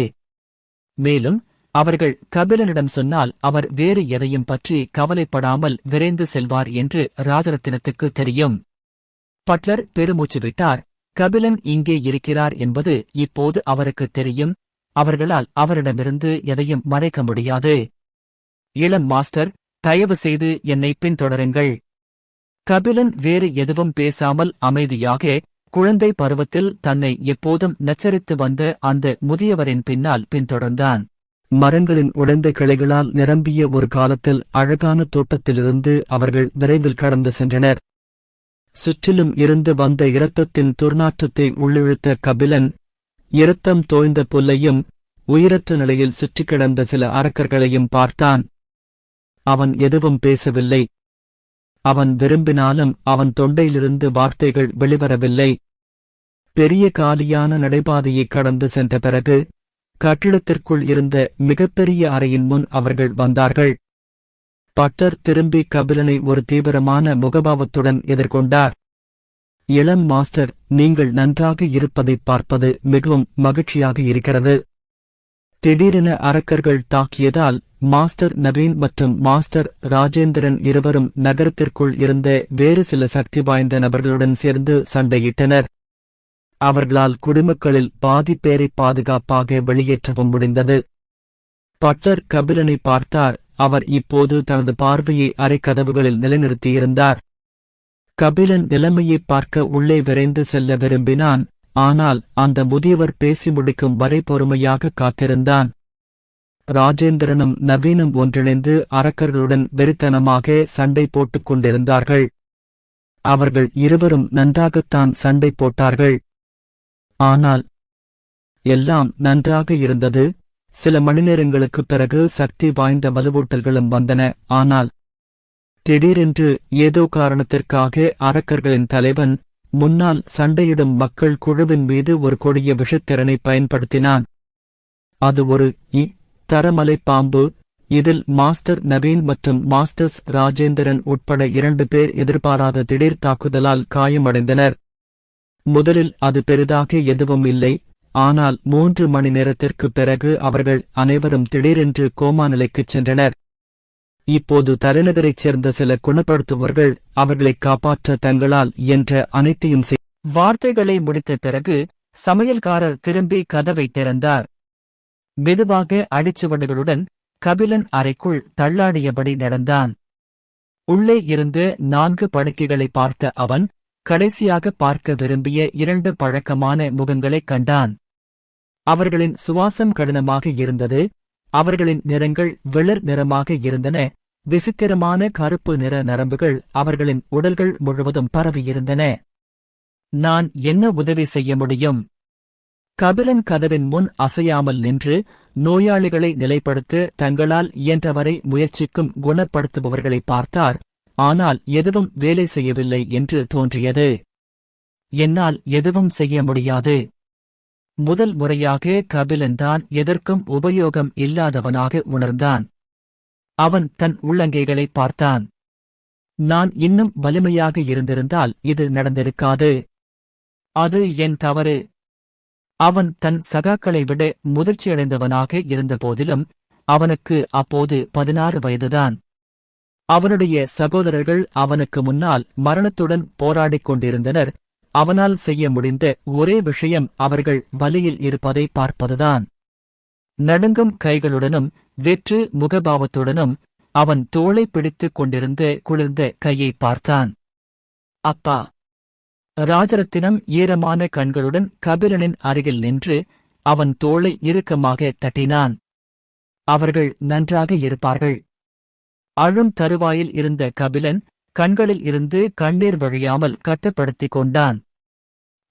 மேலும் அவர்கள் கபிலனிடம் சொன்னால் அவர் வேறு எதையும் பற்றி கவலைப்படாமல் விரைந்து செல்வார் என்று ராஜரத்தினத்துக்கு தெரியும். பட்லர் பெருமூச்சு விட்டார். கபிலன் இங்கே இருக்கிறார் என்பது இப்போது அவருக்கு தெரியும். அவர்களால் அவரிடமிருந்து எதையும் மறைக்க முடியாது. இளம் மாஸ்டர், தயவு செய்து என்னை பின்தொடருங்கள். கபிலன் வேறு எதுவும் பேசாமல் அமைதியாக குழந்தை பருவத்தில் தன்னை எப்போதும் நச்சரித்து வந்த அந்த முதியவரின் பின்னால் பின்தொடர்ந்தான். மரங்களின் உடைந்த கிளைகளால் நிரம்பிய ஒரு காலத்தில் அழகான தோட்டத்திலிருந்து அவர்கள் விரைவில் கடந்து சென்றனர். சுற்றிலும் இருந்து வந்த இரத்தத்தின் துர்நாற்றத்தை உள்ளிழுத்த கபிலன், இரத்தம் தோய்ந்த புல்லையும் உயிரற்ற நிலையில் சுற்றிக் கிடந்த சில அரக்கர்களையும் பார்த்தான். அவன் எதுவும் பேசவில்லை. அவன் விரும்பினாலும் அவன் தொண்டையிலிருந்து வார்த்தைகள் வெளிவரவில்லை. பெரிய காலியான நடைபாதையை கடந்து சென்ற பிறகு கட்டிடத்திற்குள் இருந்த மிகப்பெரிய அறையின் முன் அவர்கள் வந்தார்கள். பட்டர் திரும்பி கபிலனை ஒரு தீவிரமான முகபாவத்துடன் எதிர்கொண்டார். இளம் மாஸ்டர், நீங்கள் நன்றாக இருப்பதைப் பார்ப்பது மிகவும் மகிழ்ச்சியாக இருக்கிறது. திடீரென அரக்கர்கள் தாக்கியதால் மாஸ்டர் நவீன் மற்றும் மாஸ்டர் ராஜேந்திரன் இருவரும் நகரத்திற்குள் இருந்த வேறு சில சக்தி வாய்ந்த நபர்களுடன் சேர்ந்து சண்டையிட்டனர். அவர்களால் குடிமக்களில் பாதி பேரை பாதுகாப்பாக வெளியேற்றவும் முடிந்தது. பட்டர் கபிலனை பார்த்தார். அவர் இப்போது தனது பார்வையை அறைக்கதவுகளில் நிலைநிறுத்தியிருந்தார். கபிலன் நிலைமையைப் பார்க்க உள்ளே விரைந்து செல்ல விரும்பினான். ஆனால் அந்த முதியவர் பேசி முடிக்கும் வரை பொறுமையாக காத்திருந்தான். ராஜேந்திரனும் நவீனும் ஒன்றிணைந்து அரக்கர்களுடன் வெறித்தனமாக சண்டை போட்டுக் கொண்டிருந்தார்கள். அவர்கள் இருவரும் நன்றாகத்தான் சண்டை போட்டார்கள். ஆனால் எல்லாம் நன்றாக இருந்தது. சில மணிநேரங்களுக்குப் பிறகு சக்தி வாய்ந்த வலுவூட்டல்களும் வந்தன. ஆனால் திடீரென்று ஏதோ காரணத்திற்காக அரக்கர்களின் தலைவன் முன்னால் சண்டையிடும் மக்கள் குழுவின் மீது ஒரு கொடிய விஷத்திறனை பயன்படுத்தினான். அது ஒரு தரமலை பாம்பு. இதில் மாஸ்டர் நவீன் மற்றும் மாஸ்டர்ஸ் ராஜேந்திரன் உட்பட 2 பேர் எதிர்பாராத திடீர் தாக்குதலால் காயமடைந்தனர். முதலில் அது பெரிதாக எதுவும் இல்லை. ஆனால் 3 மணி நேரத்திற்குப் பிறகு அவர்கள் அனைவரும் திடீரென்று கோமா நிலைக்குச் சென்றனர். இப்போது தலைநகரைச் சேர்ந்த சில குணப்படுத்துபவர்கள் அவர்களைக் காப்பாற்ற தங்களால் இயன்ற அனைத்தையும் வார்த்தைகளை முடித்த பிறகு சமையல்காரர் திரும்பி கதவை திறந்தார். மெதுவாக அடிச்சுவடுகளுடன் கபிலன் அறைக்குள் தள்ளாடியபடி நடந்தான். உள்ளே இருந்து 4 படுக்கைகளை பார்த்த அவன் கடைசியாக பார்க்க விரும்பிய 2 பழக்கமான முகங்களைக் கண்டான். அவர்களின் சுவாசம் கடினமாக இருந்தது. அவர்களின் நிறங்கள் வெளிர் நிறமாக இருந்தன. விசித்திரமான கருப்பு நிற நரம்புகள் அவர்களின் உடல்கள் முழுவதும் பரவியிருந்தன. நான் என்ன உதவி செய்ய முடியும்? கபிலன் கதவின் முன் அசையாமல் நின்று நோயாளிகளை நிலைப்படுத்த தங்களால் இயன்றவரை முயற்சிக்கும் குணப்படுத்துபவர்களை பார்த்தார். ஆனால் எதுவும் வேலை செய்யவில்லை என்று தோன்றியது. என்னால் எதுவும் செய்ய முடியாது. முதல் முறையாக கபிலன்தான் எதற்கும் உபயோகம் இல்லாதவனாக உணர்ந்தான். அவன் தன் உள்ளங்கைகளை பார்த்தான். நான் இன்னும் வலிமையாக இருந்திருந்தால் இது நடந்திருக்காது. அது என் தவறு. அவன் தன் சகாக்களை விட முதிர்ச்சியடைந்தவனாக இருந்தபோதிலும் அவனுக்கு அப்போது 16 வயதுதான். அவனுடைய சகோதரர்கள் அவனுக்கு முன்னால் மரணத்துடன் போராடிக் கொண்டிருந்தனர். அவனால் செய்ய முடிந்த ஒரே விஷயம் அவர்கள் வலியில் இருப்பதை பார்ப்பதுதான். நடுங்கும் கைகளுடனும் வெற்று முகபாவத்துடனும் அவன் தோளை பிடித்துக் கொண்டிருந்த குளிர்ந்த கையை பார்த்தான். அப்பா! ராஜரத்தினம் ஈரமான கண்களுடன் கபிலனின் அருகில் நின்று அவன் தோளை இறுக்கமாக தட்டினான். அவர்கள் நன்றாக இருப்பார்கள். அழும் தருவாயில் இருந்த கபிலன் கண்களில் இருந்து கண்ணீர் வழியாமல் கட்டுப்படுத்திக் கொண்டான்.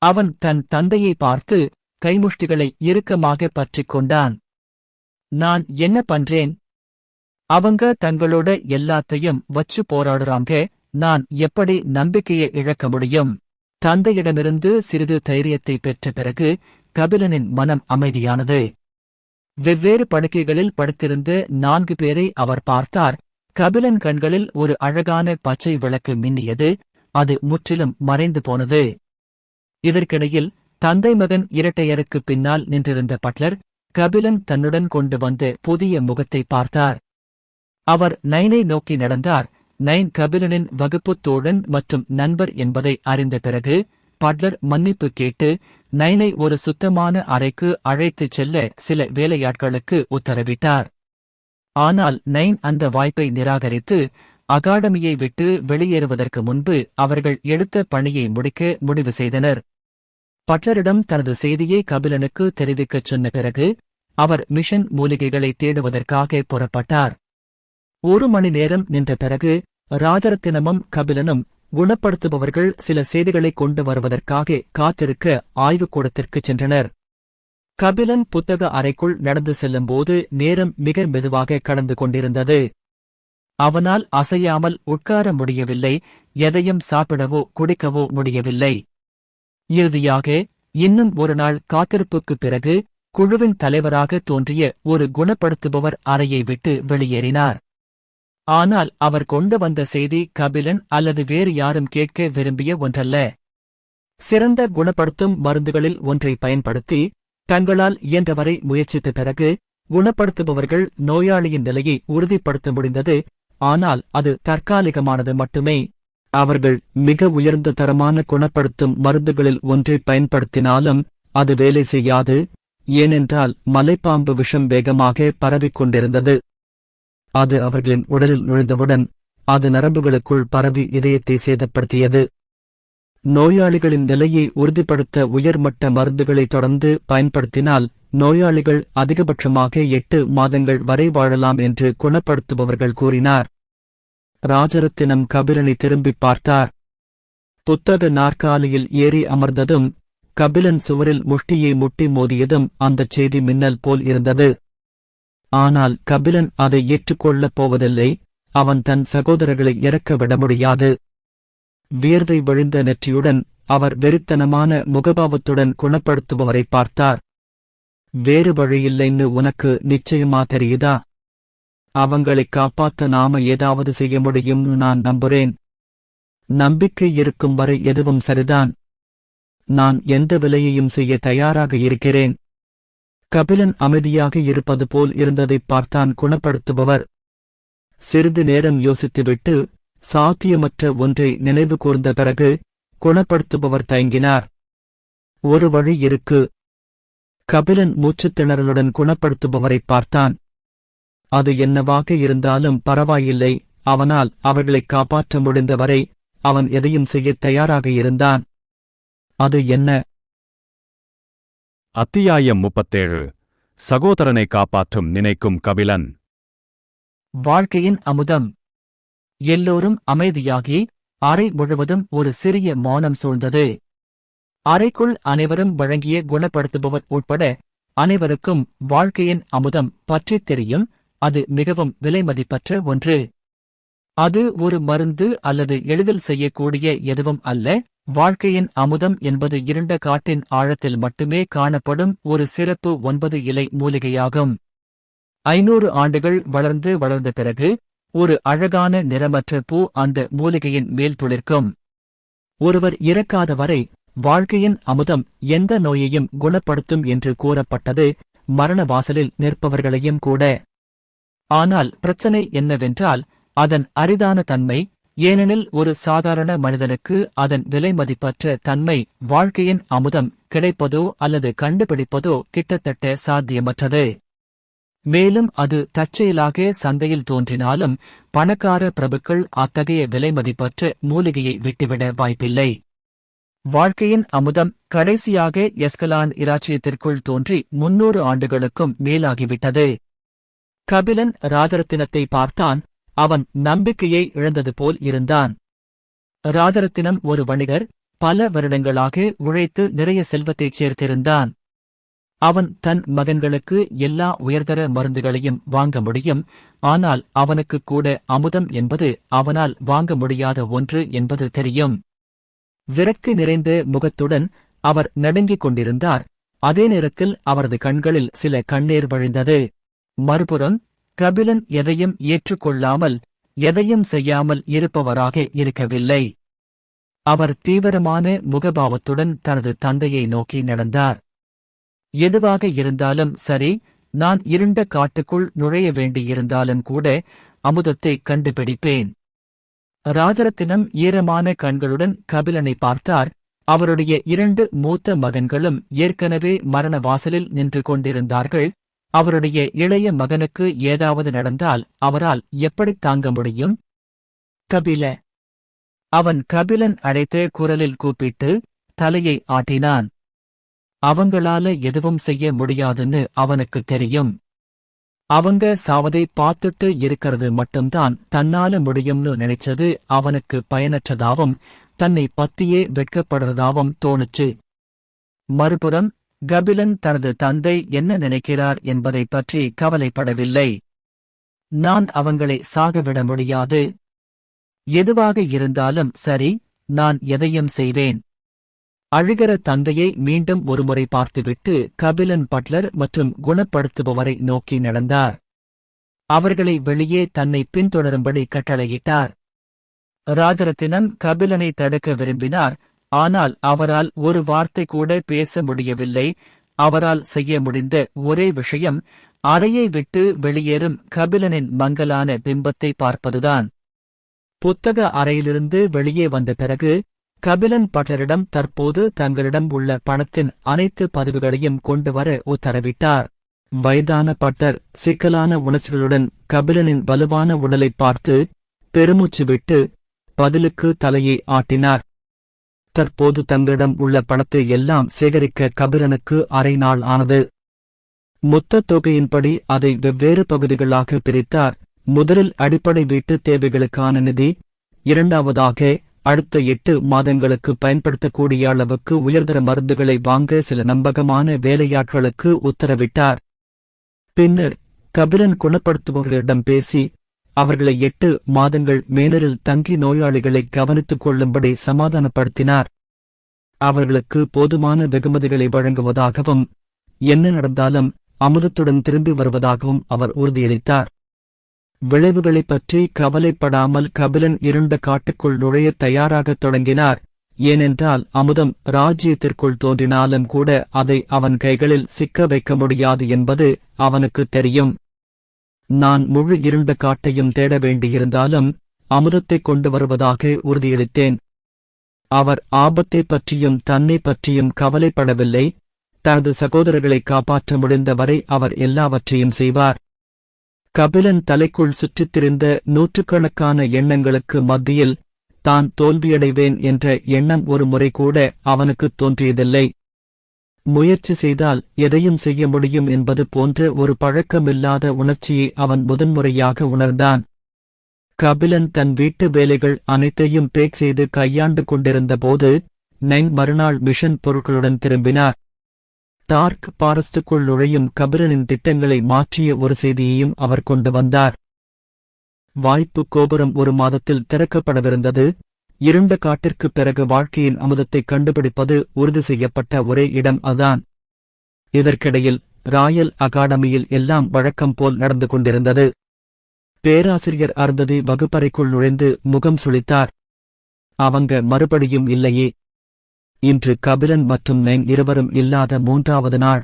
அவன் தன் தந்தையை பார்த்து கைமுஷ்டிகளை இறுக்கமாக பற்றிக் கொண்டான். நான் என்ன பண்றேன்? அவங்க தங்களோட எல்லாத்தையும் வச்சு போராடுறாங்க. நான் எப்படி நம்பிக்கையை இழக்க முடியும்? தந்தையிடமிருந்து சிறிது தைரியத்தை பெற்ற பிறகு கபிலனின் மனம் அமைதியானது. வெவ்வேறு படுக்கைகளில் படுத்திருந்த 4 பேரை அவர் பார்த்தார். கபிலன் கண்களில் ஒரு அழகான பச்சை விளக்கு மின்னியது. அது முற்றிலும் மறைந்து போனது. இதற்கிடையில் தந்தை மகன் இரட்டையருக்குப் பின்னால் நின்றிருந்த பட்லர் கபிலன் தன்னுடன் கொண்டு வந்து புதிய முகத்தை பார்த்தார். அவர் நைனை நோக்கி நடந்தார். நைன் கபிலனின் வகுப்புத் தோழன் மற்றும் நண்பர் என்பதை அறிந்த பிறகு பட்லர் மன்னிப்பு கேட்டு நைனை ஒரு சுத்தமான அறைக்கு அழைத்துச் செல்ல சில வேலையாட்களுக்கு உத்தரவிட்டார். ஆனால் நைன் அந்த வாய்ப்பை நிராகரித்து அகாடமியை விட்டு வெளியேறுவதற்கு முன்பு அவர்கள் எடுத்த பணியை முடிக்க முடிவு செய்தனர். பட்லரிடம் தனது செய்தியை கபிலனுக்கு தெரிவிக்கச் சொன்ன பிறகு அவர் மிஷன் மூலிகைகளை தேடுவதற்காக புறப்பட்டார். 1 மணி நேரம் நின்ற பிறகு ராஜரத்தினமும் கபிலனும் குணப்படுத்துபவர்கள் சில செய்திகளை கொண்டு வருவதற்காக காத்திருக்க ஆய்வுக்கூடத்திற்குச் சென்றனர். கபிலன் புத்தக அறைக்குள் நடந்து செல்லும்போது நேரம் மிக மெதுவாக கடந்து கொண்டிருந்தது. அவனால் அசையாமல் உட்கார முடியவில்லை, எதையும் சாப்பிடவோ குடிக்கவோ முடியவில்லை. இறுதியாக இன்னும் ஒரு நாள் காத்திருப்புக்குப் பிறகு குழுவின் தலைவராக தோன்றிய ஒரு குணப்படுத்துபவர் அறையை விட்டு வெளியேறினார். ஆனால் அவர் கொண்டு வந்த செய்தி கபிலன் அல்லது வேறு யாரும் கேட்க விரும்பிய ஒன்றல்ல. சிறந்த குணப்படுத்தும் மருந்துகளில் ஒன்றை பயன்படுத்தி தங்களால் இயன்றவரை முயற்சித்த பிறகு குணப்படுத்துபவர்கள் நோயாளியின் நிலையை உறுதிப்படுத்த முடிந்தது. ஆனால் அது தற்காலிகமானது மட்டுமே. அவர்கள் மிக உயர்ந்த தரமான குணப்படுத்தும் மருந்துகளில் ஒன்றை பயன்படுத்தினாலும் அது வேலை செய்யாது. ஏனென்றால் மலைப்பாம்பு விஷம் வேகமாக பரவிக் கொண்டிருந்தது. அது அவர்களின் உடலில் நுழைந்தவுடன் அது நரம்புகளுக்குள் பரவி இதயத்தை சேதப்படுத்தியது. நோயாளிகளின் நிலையை உறுதிப்படுத்த உயர்மட்ட மருந்துகளை தொடர்ந்து பயன்படுத்தினால் நோயாளிகள் அதிகபட்சமாக 8 மாதங்கள் வரை வாழலாம் என்று குணப்படுத்துபவர்கள் கூறினார். ராஜரத்தினம் கபிலனை திரும்பிப் பார்த்தார். புத்தக நாற்காலியில் ஏறி அமர்ந்ததும் கபிலன் சுவரில் முஷ்டியை முட்டி மோதியதும் அந்தச் செய்தி மின்னல் போல் இருந்தது. ஆனால் கபிலன் அதை ஏற்றுக்கொள்ளப் போவதில்லை. அவன் தன் சகோதரர்களை இறக்க விட முடியாது. வியர்வை வழிந்த நெற்றியுடன் அவர் வெறித்தனமான முகபாவத்துடன் குணப்படுத்துபவரை பார்த்தார். வேறு வழியில்லைன்னு உனக்கு நிச்சயமா தெரியுதா? அவங்களைக் காப்பாத்த நாம ஏதாவது செய்ய முடியும்னு நான் நம்புறேன். நம்பிக்கை இருக்கும் வரை எதுவும் சரிதான். நான் எந்த விலையையும் செய்ய தயாராக இருக்கிறேன். கபிலன் அமைதியாக இருப்பது போல் இருந்ததைப் பார்த்தான் குணப்படுத்துபவர். சிறிது நேரம் யோசித்துவிட்டு சாத்தியமற்ற ஒன்றை நினைவு கூர்ந்த பிறகு குணப்படுத்துபவர் தயங்கினார். ஒரு வழி இருக்கு. கபிலன் மூச்சுத் திணறலுடன் குணப்படுத்துபவரைப் பார்த்தான். அது என்னவாக இருந்தாலும் பரவாயில்லை. அவனால் அவர்களைக் காப்பாற்ற முடிந்தவரை அவன் எதையும் செய்யத் தயாராக இருந்தான். அது என்ன? அத்தியாயம் 37. சகோதரனை காப்பாற்றும் நினைக்கும் கபிலன். வாழ்க்கையின் அமுதம். எல்லோரும் அமைதியாகி அறை முழுவதும் ஒரு சிறிய மௌனம் சூழ்ந்தது. அறைக்குள் அனைவரும் வழங்கிய குணப்படுத்துபவர் உட்பட அனைவருக்கும் வாழ்க்கையின் அமுதம் பற்றித் தெரியும். அது மிகவும் விலைமதிப்பற்ற ஒன்று. அது ஒரு மருந்து அல்லது எளிதில் செய்யக்கூடிய எதுவும் அல்ல. வாழ்க்கையின் அமுதம் என்பது இருண்ட காட்டின் ஆழத்தில் மட்டுமே காணப்படும் ஒரு சிறப்பு 9 இலை மூலிகையாகும். 500 ஆண்டுகள் வளர்ந்த பிறகு ஒரு அழகான நிறமற்ற பூ அந்த மூலிகையின் மேல் துளிர்க்கும். ஒருவர் இறக்காத வரை வாழ்க்கையின் அமுதம் எந்த நோயையும் குணப்படுத்தும் என்று கூறப்பட்டது, மரண வாசலில் நிற்பவர்களையும் கூட. ஆனால் பிரச்சனை என்னவென்றால் அதன் அரிதான தன்மை. ஏனெனில் ஒரு சாதாரண மனிதனுக்கு அதன் விலைமதிப்பற்ற தன்மை வாழ்க்கையின் அமுதம் கிடைப்பதோ அல்லது கண்டுபிடிப்பதோ கிட்டத்தட்ட சாத்தியமற்றது. மேலும் அது தற்செயலாக சந்தையில் தோன்றினாலும் பணக்கார பிரபுக்கள் அத்தகைய விலைமதிப்பற்ற மூலிகையை விட்டுவிட வாய்ப்பில்லை. வாழ்க்கையின் அமுதம் கடைசியாக எஸ்கலான் இராச்சியத்திற்குள் தோன்றி 300 ஆண்டுகளுக்கும் மேலாகிவிட்டது. கபிலன் ராஜரத்தினத்தை பார்த்தான். அவன் நம்பிக்கையை இழந்தது போல் இருந்தான். ராஜரத்தினம் ஒரு வணிகர். பல வருடங்களாக உழைத்து நிறைய செல்வத்தைச் சேர்த்திருந்தான். அவன் தன் மகன்களுக்கு எல்லா உயர்தர மருந்துகளையும் வாங்க முடியும். ஆனால் அவனுக்கு கூட அமுதம் என்பது அவனால் வாங்க முடியாத ஒன்று என்பது தெரியும். விரக்தி நிறைந்த முகத்துடன் அவர் நடுங்கிக் கொண்டிருந்தார். அதே நேரத்தில் அவரது கண்களில் சில கண்ணீர் வழிந்தது. மறுபுறம் கபிலன் எதையும் ஏற்றுக்கொள்ளாமல் எதையும் செய்யாமல் இருப்பவராக இருக்கவில்லை. அவர் தீவிரமான முகபாவத்துடன் தனது தந்தையை நோக்கி நடந்தார். எதுவாக இருந்தாலும் சரி, நான் இருண்ட காட்டுக்குள் நுழைய வேண்டியிருந்தாலும் கூட அமுதத்தை கண்டுபிடிப்பேன். ராஜரத்தினம் ஈரமான கண்களுடன் கபிலனை பார்த்தார். அவருடைய 2 மூத்த மகன்களும் ஏற்கனவே மரண வாசலில் நின்று கொண்டிருந்தார்கள். அவருடைய இளைய மகனுக்கு ஏதாவது நடந்தால் அவரால் எப்படித் தாங்க முடியும்? கபில! அவன் கபிலன் அழைத்த குரலில் கூப்பிட்டு தலையை ஆட்டினான். அவங்களால எதுவும் செய்ய முடியாதுன்னு அவனுக்கு தெரியும். அவங்க சாவதை பார்த்துட்டு இருக்கிறது மட்டும்தான் தன்னால முடியும்னு நினைச்சது அவனுக்கு பயனற்றதாவும் தன்னை பத்தியே வெட்கப்படுறதாவும் தோணுச்சு. மறுபுறம் கபிலன் தனது தந்தை என்ன நினைக்கிறார் என்பதைப் பற்றி கவலைப்படவில்லை. நான் அவங்களை சாகவிட முடியாது. எதுவாக இருந்தாலும் சரி, நான் எதையும் செய்வேன். அழுகிற தந்தையை மீண்டும் ஒருமுறை பார்த்துவிட்டு கபிலன் பட்லர் மற்றும் குணப்படுத்துபவரை நோக்கி நடந்தார். அவர்களை வெளியே தன்னை பின்தொடரும்படி கட்டளையிட்டார். ராஜரத்தினம் கபிலனை தடுக்க விரும்பினார். ஆனால் அவரால் ஒரு வார்த்தை கூட பேச முடியவில்லை. அவரால் செய்ய முடிந்த ஒரே விஷயம் அறையை விட்டு வெளியேறும் கபிலனின் மங்கலான பிம்பத்தை பார்ப்பதுதான். புத்தக அறையிலிருந்து வெளியே வந்த பிறகு கபிலன் பட்லரிடம் தற்போது தங்களிடம் உள்ள பணத்தின் அனைத்து பதிவுகளையும் கொண்டு வர உத்தரவிட்டார். வயதான பட்லர் சிக்கலான உணர்ச்சிகளுடன் கபிலனின் வலுவான உடலை பார்த்து பெருமூச்சு விட்டு பதிலுக்கு தலையை ஆட்டினார். தற்போது தங்களிடம் உள்ள பணத்தை எல்லாம் சேகரிக்க கபிலனுக்கு அரை நாள் ஆனது. மொத்த தொகையின்படி அதை வெவ்வேறு பகுதிகளாக பிரித்தார். முதலில் அடிப்படை வீட்டு தேவைகளுக்கான நிதி, இரண்டாவதாக அடுத்த 8 மாதங்களுக்கு பயன்படுத்தக்கூடிய அளவுக்கு உயர்தர மருந்துகளை வாங்க சில நம்பகமான வேலையாட்களுக்கு உத்தரவிட்டார். பின்னர் கபிலன் குணப்படுத்துபவர்களிடம் பேசி அவர்களை 8 மாதங்கள் மேனரில் தங்கி நோயாளிகளை கவனித்துக் கொள்ளும்படி சமாதானப்படுத்தினார். அவர்களுக்கு போதுமான வெகுமதிகளை வழங்குவதாகவும் என்ன நடந்தாலும் அமுதத்துடன் திரும்பி வருவதாகவும் அவர் உறுதியளித்தார். விளைவுகளைப் பற்றி கவலைப்படாமல் கபிலன் இருண்ட காட்டுக்குள் நுழையத் தயாராகத் தொடங்கினார். ஏனென்றால் அமுதம் ராஜ்யத்திற்குள் தோன்றினாலும் கூட அதை அவன் கைகளில் சிக்க வைக்க முடியாது என்பது அவனுக்கு தெரியும். நான் முழு இருண்ட காட்டையும் தேட வேண்டியிருந்தாலும் அமுதத்தைக் கொண்டு வருவதாக உறுதியளித்தேன். அவர் ஆபத்தைப் பற்றியும் தன்னை பற்றியும் கவலைப்படவில்லை. தனது சகோதரர்களை காப்பாற்ற முடிந்தவரை அவர் எல்லாவற்றையும் செய்வார். கபிலன் தலைக்குள் சுற்றித் திரிந்த நூற்றுக்கணக்கான எண்ணங்களுக்கு மத்தியில் தான் தோல்வியடைவேன் என்ற எண்ணம் ஒரு முறை கூட அவனுக்குத் தோன்றியதில்லை. முயற்சி செய்தால் எதையும் செய்ய முடியும் என்பது போன்ற ஒரு பழக்கமில்லாத உணர்ச்சியை அவன் முதன்முறையாக உணர்ந்தான். கபிலன் தன் வீட்டு வேலைகள் அனைத்தையும் பேக் செய்து கையாண்டு கொண்டிருந்தபோது நைன் மறுநாள் மிஷன் பொருட்களுடன் திரும்பினார். டார்க் பாரஸ்டுக்குள் நுழையும் கபிலனின் திட்டங்களை மாற்றிய ஒரு செய்தியையும் அவர் கொண்டு வந்தார். வாய்ப்பு கோபுரம் 1 மாதத்தில் திறக்கப்படவிருந்தது. இருண்ட காட்டிற்குப் பிறகு வாழ்க்கையின் அமுதத்தை கண்டுபிடிப்பது உறுதி செய்யப்பட்ட ஒரே இடம் அதான். இதற்கிடையில் ராயல் அகாடமியில் எல்லாம் வழக்கம் போல் நடந்து கொண்டிருந்தது. பேராசிரியர் அருந்ததி வகுப்பறைக்குள் நுழைந்து முகம் சுளித்தார். அவங்க மறுபடியும் இல்லையே. இன்று கபிலன் மற்றும் நைன் இருவரும் இல்லாத 3வது நாள்.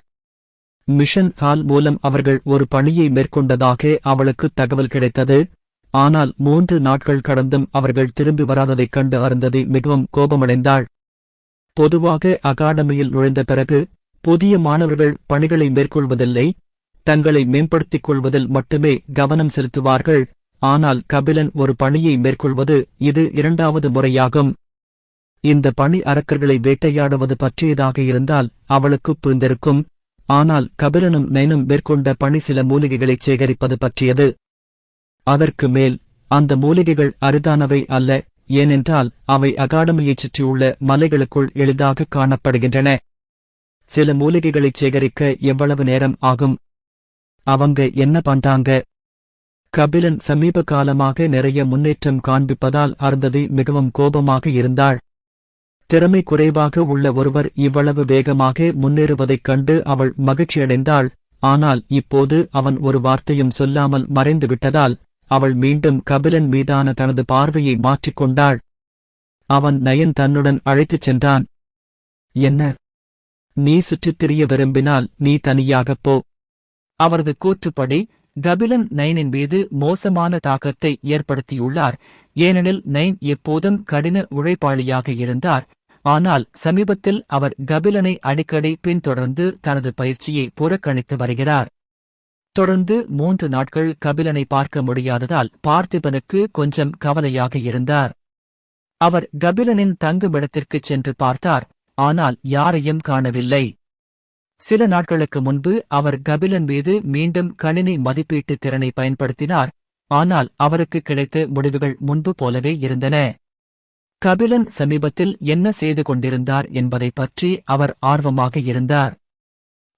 மிஷன் ஹால் மூலம் அவர்கள் ஒரு பணியை மேற்கொண்டதாக அவளுக்கு தகவல் கிடைத்தது. ஆனால் 3 நாட்கள் கடந்தும் அவர்கள் திரும்பி வராததைக் கண்டு அருந்ததி மிகவும் கோபமடைந்தாள். பொதுவாக அகாடமியில் நுழைந்த பிறகு புதிய மாணவர்கள் பணிகளை மேற்கொள்வதில்லை, தங்களை மேம்படுத்திக் கொள்வதில் மட்டுமே கவனம் செலுத்துவார்கள். ஆனால் கபிலன் ஒரு பணியை மேற்கொள்வது இது 2வது முறையாகும். இந்த பணி அரக்கர்களை வேட்டையாடுவது பற்றியதாக இருந்தால் அவளுக்கு புரிந்திருக்கும். ஆனால் கபிலனும் நைனும் மேற்கொண்ட பணி சில மூலிகைகளைச் சேகரிப்பது பற்றியது. அதற்கு மேல் அந்த மூலிகைகள் அரிதானவை அல்ல, ஏனென்றால் அவை அகாடமியைச் சுற்றியுள்ள மலைகளுக்குள் எளிதாக காணப்படுகின்றன. சில மூலிகைகளைச் சேகரிக்க எவ்வளவு நேரம் ஆகும்? அவங்க என்ன பண்றாங்க? கபிலன் சமீப காலமாக நிறைய முன்னேற்றம் காண்பிப்பதால் அருந்ததி மிகவும் கோபமாக இருந்தாள். திறமை குறைவாக உள்ள ஒருவர் இவ்வளவு வேகமாக முன்னேறுவதைக் கண்டு அவள் மகிழ்ச்சியடைந்தாள். ஆனால் இப்போது அவன் ஒரு வார்த்தையும் சொல்லாமல் மறைந்து விட்டதால் அவள் மீண்டும் கபிலன் மீதான தனது பார்வையை மாற்றிக்கொண்டாள். அவன் நயன் தன்னுடன் அழைத்துச் சென்றான். என்ன? நீ சுற்றித் திரிய விரும்பினால் நீ தனியாகப் போ. அவரது கூற்றுப்படி கபிலன் நைனின் மீது மோசமான தாக்கத்தை ஏற்படுத்தியுள்ளார். ஏனெனில் நைன் எப்போதும் கடின உழைப்பாளியாக இருந்தார். ஆனால் சமீபத்தில் அவர் கபிலனை அடிக்கடி பின்தொடர்ந்து தனது பயிற்சியை புறக்கணித்து வருகிறார். தொடர்ந்து 3 நாட்கள் கபிலனை பார்க்க முடியாததால் பார்த்திபனுக்கு கொஞ்சம் கவலையாக இருந்தார். அவர் கபிலனின் தங்குமிடத்திற்குச் சென்று பார்த்தார். ஆனால் யாரையும் காணவில்லை. சில நாட்களுக்கு முன்பு அவர் கபிலன் மீது மீண்டும் கணினி மதிப்பீட்டு திறனை பயன்படுத்தினார். ஆனால் அவருக்கு கிடைத்த முடிவுகள் முன்பு போலவே இருந்தன. கபிலன் சமீபத்தில் என்ன செய்து கொண்டிருந்தார் என்பதைப் பற்றி அவர் ஆர்வமாக இருந்தார்.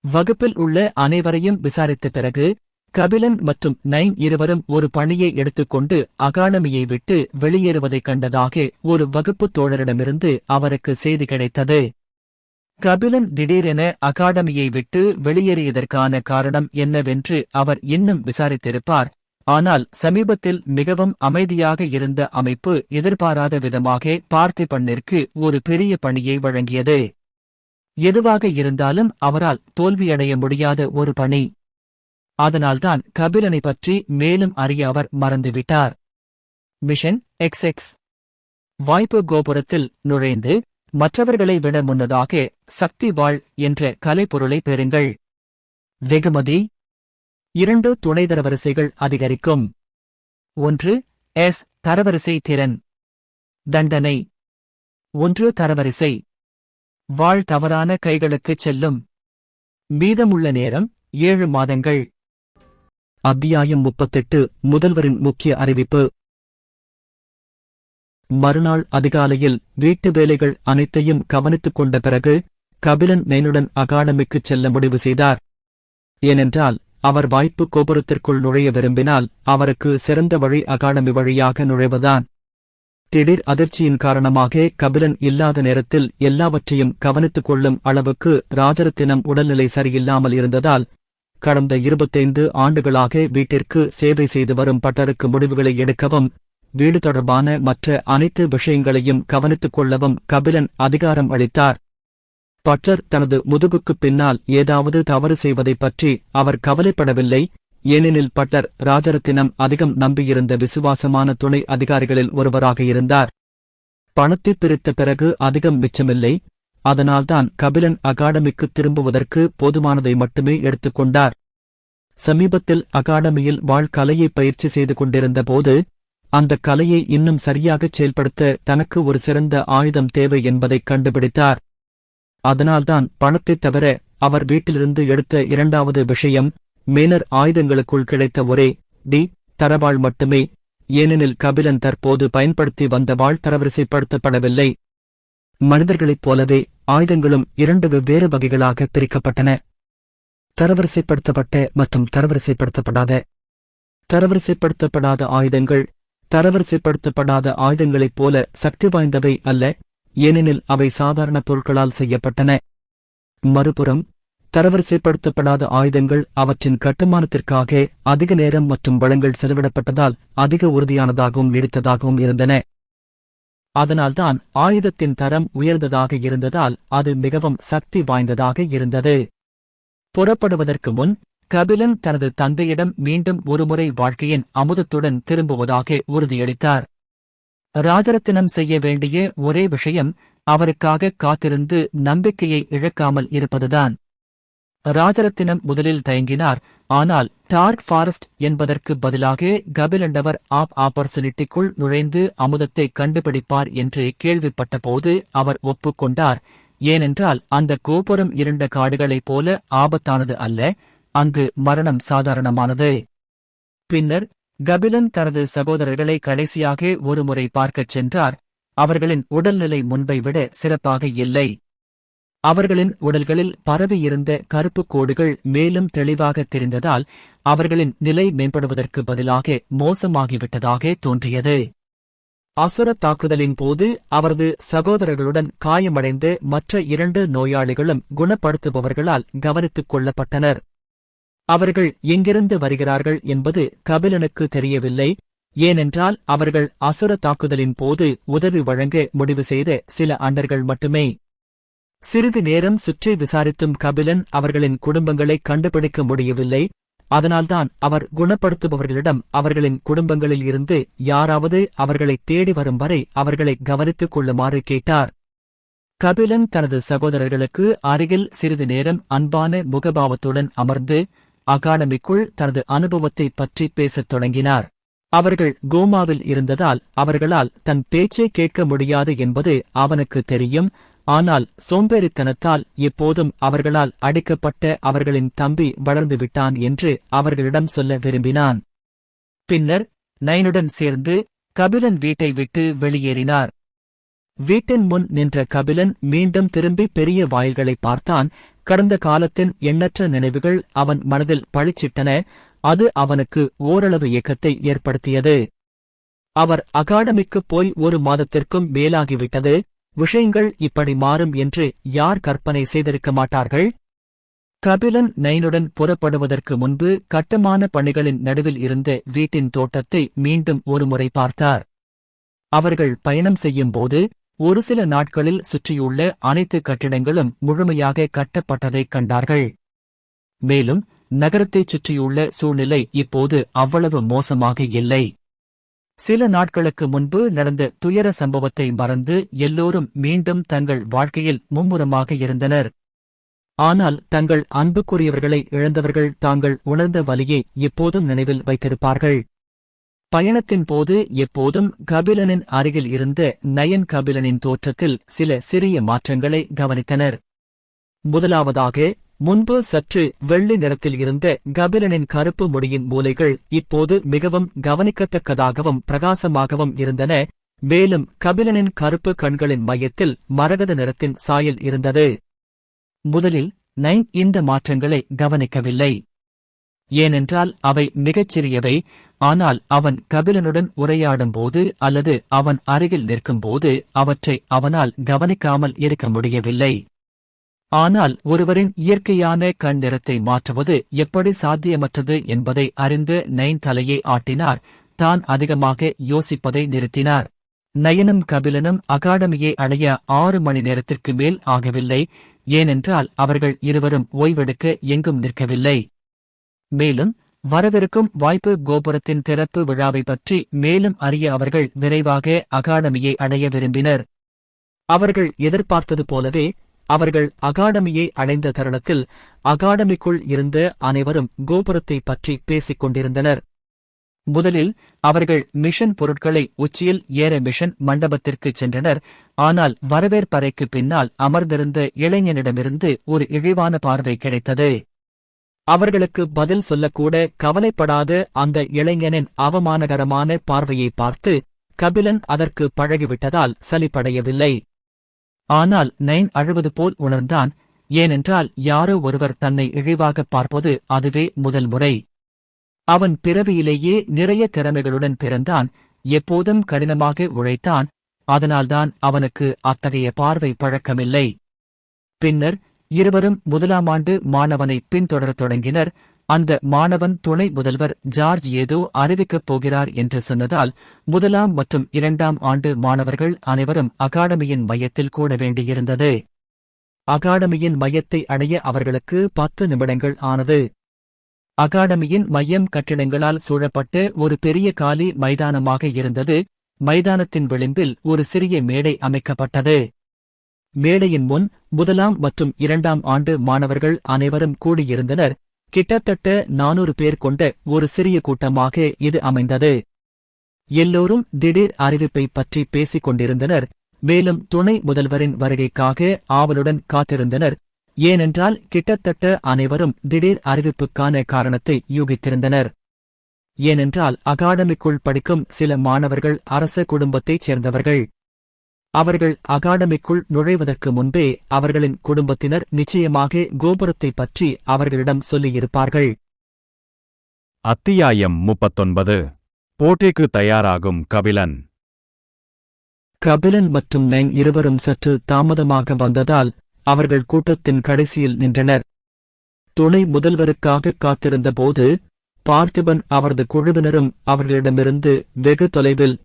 வகுப்பில் உள்ள அனைவரையும் விசாரித்த பிறகு கபிலன் மற்றும் நைன் இருவரும் ஒரு பணியை எடுத்துக்கொண்டு அகாடமியை விட்டு வெளியேறுவதைக் கண்டதாக ஒரு வகுப்புத் தோழரிடமிருந்து அவருக்கு செய்தி கிடைத்தது. கபிலன் திடீரென அகாடமியை விட்டு வெளியேறியதற்கான காரணம் என்னவென்று அவர் இன்னும் விசாரித்திருப்பார். ஆனால் சமீபத்தில் மிகவும் அமைதியாக இருந்த அமைப்பு எதிர்பாராத விதமாக பார்த்திபனிற்கு ஒரு பெரிய பணியை வழங்கியது. எதுவாக இருந்தாலும் அவரால் தோல்வியடைய முடியாத ஒரு பணி. அதனால்தான் கபிலனை பற்றி மேலும் அறிய அவர் மறந்துவிட்டார். Mission XX. வாய்ப்பு கோபுரத்தில் நுழைந்து மற்றவர்களை விட முன்னதாக சக்தி வாழ் என்ற கலைப்பொருளை பெறுங்கள். வெகுமதி 2 துணை தரவரிசைகள் அதிகரிக்கும். 1 எஸ் தரவரிசை திறன். தண்டனை 1 தரவரிசை. வாழ் தவறான கைகளுக்குச் செல்லும். மீதமுள்ள நேரம் 7 மாதங்கள். அத்தியாயம் 38 முதல்வரின் முக்கிய அறிவிப்பு. மறுநாள் அதிகாலையில் வீட்டு வேலைகள் அனைத்தையும் கவனித்துக் கொண்ட பிறகு கபிலன் நைனுடன் அகாடமிக்குச் செல்ல முடிவு செய்தார். ஏனென்றால் அவர் வாய்ப்பு கோபுரத்திற்குள் நுழைய விரும்பினால் அவருக்கு சிறந்த வழி அகாடமி வழியாக நுழைவதுதான். திடீர் அதிர்ச்சியின் காரணமாக கபிலன் இல்லாத நேரத்தில் எல்லாவற்றையும் கவனித்துக் கொள்ளும் அளவுக்கு ராஜரத்தினம் உடல்நிலை சரியில்லாமல் இருந்ததால் கடந்த 25 ஆண்டுகளாக வீட்டிற்கு சேவை செய்து வரும் பட்டருக்கு முடிவுகளை எடுக்கவும் வீடு தொடர்பான மற்ற அனைத்து விஷயங்களையும் கவனித்துக் கொள்ளவும் கபிலன் அதிகாரம் அளித்தார். பட்டர் தனது முதுகுக்குப் பின்னால் ஏதாவது தவறு செய்வதைப் பற்றி அவர் கவலைப்படவில்லை. ஏனெனில் பட்டர் ராஜரத்தினம் அதிகம் நம்பியிருந்த விசுவாசமான துணை அதிகாரிகளில் ஒருவராக இருந்தார். பணத்தை பிரித்த பிறகு அதிகம் மிச்சமில்லை. அதனால்தான் கபிலன் அகாடமிக்கு திரும்புவதற்கு போதுமானதை மட்டுமே எடுத்துக்கொண்டார். சமீபத்தில் அகாடமியில் வாழ் கலையை பயிற்சி செய்து கொண்டிருந்த போது அந்த கலையை இன்னும் சரியாகச் செயல்படுத்த தனக்கு ஒரு சிறந்த ஆயுதம் தேவை என்பதைக் கண்டுபிடித்தார். அதனால்தான் பணத்தைத் தவிர அவர் வீட்டிலிருந்து எடுத்த 2வது விஷயம் மேனர் ஆயுதங்களுக்குள் கிடைத்த ஒரே டி தரவாள் மட்டுமே. ஏனெனில் கபிலன் தற்போது பயன்படுத்தி வந்த வாழ் தரவரிசைப்படுத்தப்படவில்லை. மனிதர்களைப் போலவே ஆயுதங்களும் 2 வெவ்வேறு வகைகளாக பிரிக்கப்பட்டன. தரவரிசைப்படுத்தப்பட்ட மற்றும் தரவரிசைப்படுத்தப்படாத. தரவரிசைப்படுத்தப்படாத ஆயுதங்கள் தரவரிசைப்படுத்தப்படாத ஆயுதங்களைப் போல சக்தி வாய்ந்தவை அல்ல. ஏனெனில் அவை சாதாரண பொருட்களால் செய்யப்பட்டன. மறுபுறம் தரவரிசைப்படுத்தப்படாத ஆயுதங்கள் அவற்றின் கட்டுமானத்திற்காக அதிக நேரம் மற்றும் வளங்கள் செலவிடப்பட்டதால் அதிக உறுதியானதாகவும் நீடித்ததாகவும் இருந்தன. அதனால்தான் ஆயுதத்தின் தரம் உயர்ந்ததாக இருந்ததால் அது மிகவும் சக்தி வாய்ந்ததாக இருந்தது. புறப்படுவதற்கு முன் கபிலன் தனது தந்தையிடம் மீண்டும் ஒருமுறை வாழ்க்கையின் அமுதத்துடன் திரும்புவதாக உறுதியளித்தார். ராஜரத்தினம் செய்ய வேண்டிய ஒரே விஷயம் அவருக்காக காத்திருந்து நம்பிக்கையை இழக்காமல் இருப்பதுதான். ராஜரத்தினம் முதலில் தயங்கினார். ஆனால் டார்க் ஃபாரஸ்ட் என்பதற்கு பதிலாக கபிலண்டவர் ஆப்பர்ச்சுனிட்டிக்குள் நுழைந்து அமுதத்தை கண்டுபிடிப்பார் என்று கேள்விப்பட்டபோது அவர் ஒப்புக்கொண்டார். ஏனென்றால் அந்த கோபுரம் இருண்ட காடுகளைப் போல ஆபத்தானது அல்ல. அங்கு மரணம் சாதாரணமானது. பின்னர் கபிலன் தனது சகோதரர்களை கடைசியாக ஒருமுறை பார்க்கச் சென்றார். அவர்களின் உடல்நிலை முன்பை விட சிறப்பாக இல்லை. அவர்களின் உடல்களில் பரவியிருந்த கருப்புக் கோடுகள் மேலும் தெளிவாக தெரிந்ததால் அவர்களின் நிலை மேம்படுவதற்கு பதிலாக மோசமாகிவிட்டதாக தோன்றியது. அசுர தாக்குதலின் போது அவரது சகோதரர்களுடன் காயமடைந்த மற்ற 2 நோயாளிகளும் குணப்படுத்துபவர்களால் கவனித்துக் கொள்ளப்பட்டனர். அவர்கள் எங்கிருந்து வருகிறார்கள் என்பது கபிலனுக்கு தெரியவில்லை. ஏனென்றால் அவர்கள் அசுர தாக்குதலின் போது உதவி வழங்க முடிவு செய்த சில அண்டர்கள் மட்டுமே. சிறிது நேரம் சுற்றி விசாரித்தும் கபிலன் அவர்களின் குடும்பங்களை கண்டுபிடிக்க முடியவில்லை. அதனால்தான் அவர் குணப்படுத்துபவர்களிடம் அவர்களின் குடும்பங்களில் இருந்து யாராவது அவர்களை தேடி வரும் வரை அவர்களை கவனித்துக் கொள்ளுமாறு கேட்டார். கபிலன் தனது சகோதரர்களுக்கு அருகில் சிறிது நேரம் அன்பான முகபாவத்துடன் அமர்ந்து அகாடமிக்குள் தனது அனுபவத்தைப் பற்றி பேசத் தொடங்கினார். அவர்கள் கோமாவில் இருந்ததால் அவர்களால் தன் பேச்சை கேட்க முடியாது என்பது அவனுக்கு தெரியும். ஆனால் சோம்பேறித்தனத்தால் எப்போதும் அவர்களால் அடிக்கப்பட்ட அவர்களின் தம்பி வளர்ந்துவிட்டான் என்று அவர்களிடம் சொல்ல விரும்பினான். பின்னர் நைனுடன் சேர்ந்து கபிலன் வீட்டை விட்டு வெளியேறினார். வீட்டின் முன் நின்ற கபிலன் மீண்டும் திரும்பி பெரிய வாயில்களை பார்த்தான். கடந்த காலத்தின் எண்ணற்ற நினைவுகள் அவன் மனதில் பளிச்சிட்டன. அது அவனுக்கு ஓரளவு ஏக்கத்தை ஏற்படுத்தியது. அவர் அகாடமிக்குப் போய் 1 மாதத்திற்கும் மேலாகிவிட்டது. விஷயங்கள் இப்படி மாறும் என்று யார் கற்பனை செய்திருக்க மாட்டார்கள்? கபிலன் நைனுடன் புறப்படுவதற்கு முன்பு கட்டுமான பணிகளின் நடுவில் இருந்த வீட்டின் தோட்டத்தை மீண்டும் ஒருமுறை பார்த்தார். அவர்கள் பயணம் செய்யும்போது ஒரு சில நாட்களில் சுற்றியுள்ள அனைத்து கட்டிடங்களும் முழுமையாக கட்டப்பட்டதைக் கண்டார்கள். மேலும் நகரத்தைச் சுற்றியுள்ள சூழ்நிலை இப்போது அவ்வளவு மோசமாக இல்லை. சில நாட்களுக்கு முன்பு நடந்த துயர சம்பவத்தை மறந்து எல்லோரும் மீண்டும் தங்கள் வாழ்க்கையில் மும்முரமாக இருந்தனர். ஆனால் தங்கள் அன்புக்குரியவர்களை இழந்தவர்கள் தாங்கள் உணர்ந்த வலியை எப்போதும் நினைவில் வைத்திருப்பார்கள். பயணத்தின் போது எப்போதும் கபிலனின் அருகில் இருந்த நயன் கபிலனின் தோற்றத்தில் சில சிறிய மாற்றங்களை கவனித்தனர். முதலாவதாக, முன்பு சற்று வெள்ளி நிறத்தில் இருந்த கபிலனின் கருப்பு முடியின் மூலைகள் இப்போது மிகவும் கவனிக்கத்தக்கதாகவும் பிரகாசமாகவும் இருந்தன. மேலும் கபிலனின் கருப்பு கண்களின் மையத்தில் மரகத நிறத்தின் சாயல் இருந்தது. முதலில் நைன் இந்த மாற்றங்களை கவனிக்கவில்லை. ஏனென்றால் அவை மிகச் சிறியவை. ஆனால் அவன் கபிலனுடன் உரையாடும்போது அல்லது அவன் அருகில் நிற்கும்போது அவற்றை அவனால் கவனிக்காமல் இருக்க முடியவில்லை. ஆனால் ஒருவரின் இயற்கையான கண் நிறத்தை மாற்றுவது எப்படி சாத்தியமற்றது என்பதை அறிந்து நைன் தலையை ஆட்டினார். தான் அதிகமாக யோசிப்பதை நிறுத்தினார். நயனும் கபிலனும் அகாடமியை அடைய 6 மணி நேரத்திற்கு மேல் ஆகவில்லை. ஏனென்றால் அவர்கள் இருவரும் ஓய்வெடுக்க எங்கும் நிற்கவில்லை. மேலும் வரவிருக்கும் வாய்ப்பு கோபுரத்தின் திறப்பு விழாவை பற்றி மேலும் அறிய அவர்கள் விரைவாக அகாடமியை அடைய விரும்பினர். அவர்கள் எதிர்பார்த்தது போலவே அவர்கள் அகாடமியை அடைந்த தருணத்தில் அகாடமிக்குள் இருந்த அனைவரும் கோபுரத்தை பற்றி பேசிக் கொண்டிருந்தனர். முதலில் அவர்கள் மிஷன் பொருட்களை உச்சியில் ஏற மிஷன் மண்டபத்திற்குச் சென்றனர். ஆனால் வரவேற்பறைக்கு பின்னால் அமர்ந்திருந்த இளைஞனிடமிருந்து ஒரு இழிவான பார்வை கிடைத்தது. அவர்களுக்கு பதில் சொல்லக்கூட கவலைப்படாத அந்த இளைஞனின் அவமானகரமான பார்வையை பார்த்து கபிலன் அதற்கு பழகிவிட்டதால் சலிப்படையவில்லை. ஆனால் நைன் அழுவது போல் உணர்ந்தான். ஏனென்றால் யாரோ ஒருவர் தன்னை இழிவாகப் பார்ப்பது அதுவே முதல் முறை. அவன் பிறவியிலேயே நிறைய திறமைகளுடன் பிறந்தான். எப்போதும் கடினமாக உழைத்தான். அதனால்தான் அவனுக்கு அத்தகைய பார்வை பழக்கமில்லை. பின்னர் இருவரும் 1ஆம் ஆண்டு மாணவனை பின்தொடரத் தொடங்கினர். அந்த மாணவன் துணை முதல்வர் ஜார்ஜ் ஏதோ அறிவிக்கப் போகிறார் என்று சொன்னதால் 1ஆம் மற்றும் 2ஆம் ஆண்டு மாணவர்கள் அனைவரும் அகாடமியின் மையத்தில் கூட வேண்டியிருந்தது. அகாடமியின் மையத்தை அடைய அவர்களுக்கு 10 நிமிடங்கள் ஆனது. அகாடமியின் மையம் கட்டிடங்களால் சூழப்பட்ட ஒரு பெரிய காலி மைதானமாக இருந்தது. மைதானத்தின் விளிம்பில் ஒரு சிறிய மேடை அமைக்கப்பட்டது. மேடையின் முன் 1ஆம் மற்றும் 2ஆம் ஆண்டு மாணவர்கள் அனைவரும் கூடியிருந்தனர். கிட்டத்தட்ட 400 பேர் கொண்ட ஒரு சிறிய கூட்டமாக இது அமைந்தது. எல்லோரும் திடீர் அறிவிப்பை பற்றி பேசிக் கொண்டிருந்தனர். மேலும் துணை முதல்வரின் வருகைக்காக ஆவலுடன் காத்திருந்தனர். ஏனென்றால் கிட்டத்தட்ட அனைவரும் திடீர் அறிவிப்புக்கான காரணத்தை யூகித்திருந்தனர். ஏனென்றால் அகாடமிக்குள் படிக்கும் சில மாணவர்கள் அரச குடும்பத்தைச் சேர்ந்தவர்கள். அவர்கள் அகாடமிக்குள் நுழைவதற்கு முன்பே அவர்களின் குடும்பத்தினர் நிச்சயமாக கோபுரத்தை பற்றி அவர்களிடம் சொல்லியிருப்பார்கள். அத்தியாயம் 39. போட்டிக்கு தயாராகும் கபிலன். கபிலன் மற்றும் நைன் இருவரும் சற்று தாமதமாக வந்ததால் அவர்கள் கூட்டத்தின் கடைசியில் நின்றனர். துணை முதல்வருக்காக காத்திருந்தபோது பார்த்திபன் அவரது குழுவினரும் அவர்களிடமிருந்து வெகு தொலைவில்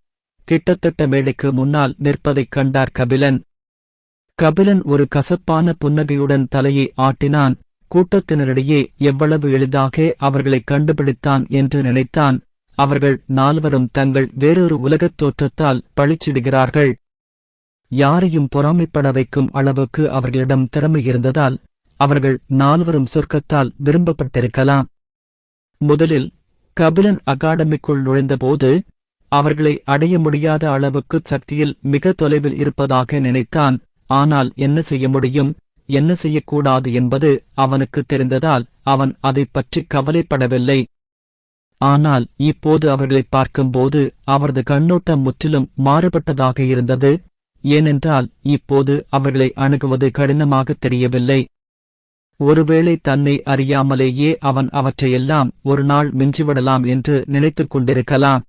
கிட்டத்தட்ட மேடைக்கு முன்னால் நிற்பதைக் கண்டார் கபிலன். கபிலன் ஒரு கசப்பான புன்னகையுடன் தலையை ஆட்டினான். கூட்டத்தினரிடையே எவ்வளவு எளிதாக அவர்களை கண்டுபிடித்தான் என்று நினைத்தான். அவர்கள் நால்வரும் தங்கள் வேறொரு உலகத் தோற்றத்தால் பழிச்சிடுகிறார்கள். யாரையும் பொறாமைப்பட வைக்கும் அளவுக்கு அவர்களிடம் திறமை இருந்ததால் அவர்கள் நால்வரும் சொர்க்கத்தால் விரும்பப்பட்டிருக்கலாம். முதலில் கபிலன் அகாடமிக்குள் நுழைந்தபோது அவர்களை அடைய முடியாத அளவுக்கு சக்தியில் மிக தொலைவில் இருப்பதாக நினைத்தான். ஆனால் என்ன செய்ய முடியும், என்ன செய்யக்கூடாது என்பது அவனுக்கு தெரிந்ததால் அவன் அதைப் பற்றி கவலைப்படவில்லை. ஆனால் இப்போது அவர்களைப் பார்க்கும்போது அவரது கண்ணோட்டம் முற்றிலும் மாறுபட்டதாக இருந்தது. ஏனென்றால் இப்போது அவர்களை அணுகுவது கடினமாகத் தெரியவில்லை. ஒருவேளை தன்னை அறியாமலேயே அவன் அவற்றையெல்லாம் ஒரு நாள் மிஞ்சிவிடலாம் என்று நினைத்துக் கொண்டிருக்கலாம்.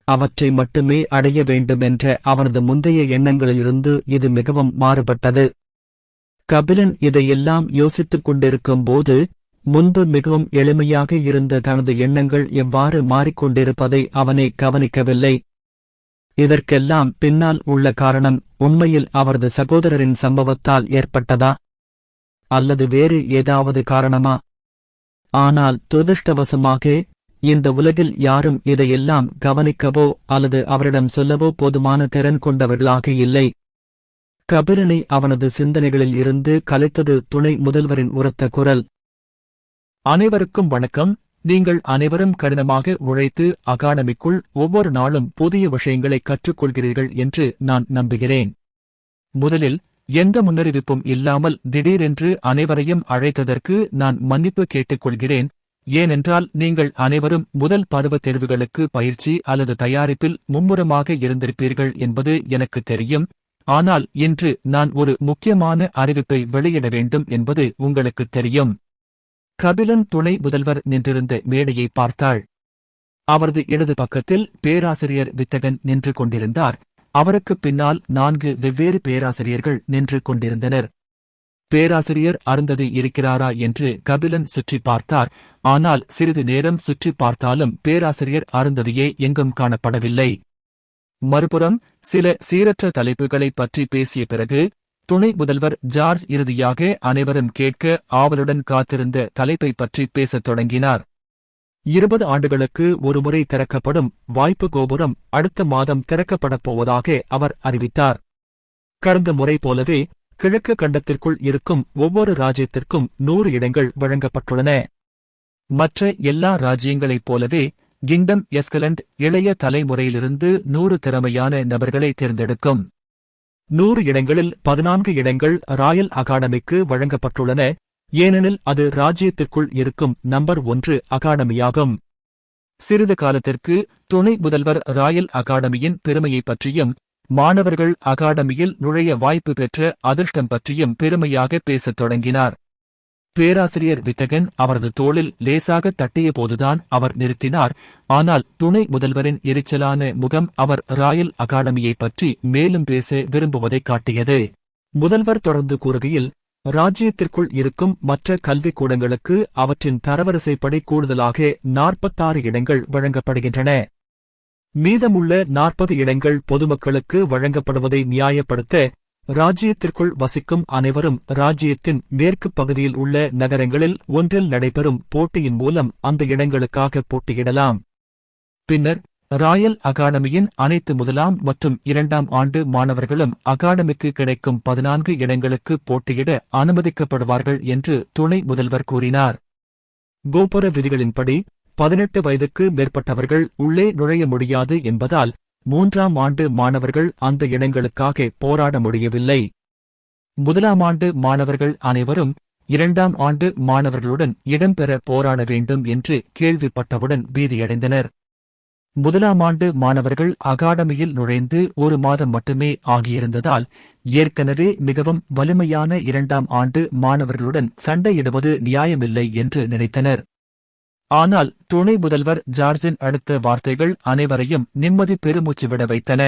அவற்றை மட்டுமே அடைய வேண்டுமென்ற அவனது முந்தைய எண்ணங்களிலிருந்து இது மிகவும் மாறுபட்டது. கபிலன் இதையெல்லாம் யோசித்துக் கொண்டிருக்கும்போது முன்பு மிகவும் எளிமையாக இருந்த தனது எண்ணங்கள் எவ்வாறு மாறிக்கொண்டிருப்பதை அவனை கவனிக்கவில்லை. இதற்கெல்லாம் பின்னால் உள்ள காரணம் உண்மையில் அவரது சகோதரரின் சம்பவத்தால் ஏற்பட்டதா அல்லது வேறு ஏதாவது காரணமா? ஆனால் துரதிர்ஷ்டவசமாக இந்த உலகில் யாரும் இதையெல்லாம் கவனிக்கவோ அல்லது அவரிடம் சொல்லவோ போதுமான திறன் கொண்டவர்களாக இல்லை. கபிலனை அவனது சிந்தனைகளில் இருந்து கலைத்தது துணை முதல்வரின் உரத்த குரல். அனைவருக்கும் வணக்கம். நீங்கள் அனைவரும் கடினமாக உழைத்து அகாடமிக்குள் ஒவ்வொரு நாளும் புதிய விஷயங்களை கற்றுக்கொள்கிறீர்கள் என்று நான் நம்புகிறேன். முதலில் எந்த முன்னறிவிப்பும் இல்லாமல் திடீரென்று அனைவரையும் அழைத்ததற்கு நான் மன்னிப்பு கேட்டுக்கொள்கிறேன். ஏனென்றால் நீங்கள் அனைவரும் முதல் பருவ தேர்வுகளுக்கு பயிற்சி அல்லது தயாரிப்பில் மும்முரமாக இருந்திருப்பீர்கள் என்பது எனக்கு தெரியும். ஆனால் இன்று நான் ஒரு முக்கியமான அறிவிப்பை வெளியிட வேண்டும் என்பது உங்களுக்கு தெரியும். கபிலன் துணை முதல்வர் நின்றிருந்த மேடையை பார்த்தாள். அவரது இடது பக்கத்தில் பேராசிரியர் வித்தகன் நின்று கொண்டிருந்தார். அவருக்குப் பின்னால் 4 வெவ்வேறு பேராசிரியர்கள் நின்று கொண்டிருந்தனர். பேராசிரியர் அருந்ததி இருக்கிறாரா என்று கபிலன் சுற்றி பார்த்தார். ஆனால் சிறிது நேரம் சுற்றி பார்த்தாலும் பேராசிரியர் அருந்ததியே எங்கும் காணப்படவில்லை. மறுபுறம் சில சீரற்ற தலைப்புகளைப் பற்றி பேசிய பிறகு துணை முதல்வர் ஜார்ஜ் இறுதியாக அனைவரும் கேட்க ஆவலுடன் காத்திருந்த தலைப்பை பற்றி பேசத் தொடங்கினார். 20 ஆண்டுகளுக்கு ஒருமுறை திறக்கப்படும் வாய்ப்பு கோபுரம் அடுத்த மாதம் திறக்கப்படப் போவதாக அவர் அறிவித்தார். கடந்த முறை போலவே கிழக்கு கண்டத்திற்குள் இருக்கும் ஒவ்வொரு ராஜ்யத்திற்கும் 100 இடங்கள் வழங்கப்பட்டுள்ளன. மற்ற எல்லா ராஜ்யங்களைப் போலவே கிங்டம் எஸ்கலண்ட் இளைய தலைமுறையிலிருந்து 100 திறமையான நபர்களை தேர்ந்தெடுக்கும். 100 இடங்களில் 14 இடங்கள் ராயல் அகாடமிக்கு வழங்கப்பட்டுள்ளன. ஏனெனில் அது ராஜ்யத்திற்குள் இருக்கும் நம்பர் 1 அகாடமியாகும். சிறிது காலத்திற்கு துணை முதல்வர் ராயல் அகாடமியின் பெருமையைப் பற்றியும் மாணவர்கள் அகாடமியில் நுழைய வாய்ப்பு பெற்ற அதிர்ஷ்டம் பற்றியும் பெருமையாக பேசத் தொடங்கினார். பேராசிரியர் வித்தகன் அவரது தோளில் லேசாக தட்டிய போதுதான் அவர் நிறுத்தினார். ஆனால் துணை முதல்வரின் எரிச்சலான முகம் அவர் ராயல் அகாடமியைப் பற்றி மேலும் பேச விரும்புவதைக் காட்டியது. முதல்வர் தொடர்ந்து கூறுகையில், ராஜ்யத்திற்குள் இருக்கும் மற்ற கல்விக்கூடங்களுக்கு அவற்றின் தரவரிசைப்படி கூடுதலாக 46 இடங்கள் வழங்கப்படுகின்றன. மீதமுள்ள 40 இடங்கள் பொதுமக்களுக்கு வழங்கப்படுவதை நியாயப்படுத்த ராஜ்யத்திற்குள் வசிக்கும் அனைவரும் ராஜ்யத்தின் மேற்குப் பகுதியில் உள்ள நகரங்களில் ஒன்றில் நடைபெறும் போட்டியின் மூலம் அந்த இடங்களுக்காக போட்டியிடலாம். பின்னர் ராயல் அகாடமியின் அனைத்து 1ஆம் மற்றும் 2ஆம் ஆண்டு மாணவர்களும் அகாடமிக்கு கிடைக்கும் 14 இடங்களுக்கு போட்டியிட அனுமதிக்கப்படுவார்கள் என்று துணை முதல்வர் கூறினார். கோபுர விதிகளின்படி 18 வயதுக்கு மேற்பட்டவர்கள் உள்ளே நுழைய முடியாது என்பதால் 3ஆம் ஆண்டு மாணவர்கள் அந்த இடங்களுக்காக போராட முடியவில்லை. 1ஆம் ஆண்டு மாணவர்கள் அனைவரும் 2ஆம் ஆண்டு மாணவர்களுடன் இடம்பெற போராட வேண்டும் என்று கேள்விப்பட்டவுடன் பீதியடைந்தனர். 1ஆம் ஆண்டு மாணவர்கள் அகாடமியில் நுழைந்து 1 மாதம் மட்டுமே ஆகியிருந்ததால் ஏற்கனவே மிகவும் வலிமையான 2ஆம் ஆண்டு மாணவர்களுடன் சண்டையிடுவது நியாயமில்லை என்று நினைத்தனர். ஆனால் துணை முதல்வர் ஜார்ஜின் அடுத்த வார்த்தைகள் அனைவரையும் நிம்மதி பெருமூச்சு விட வைத்தன.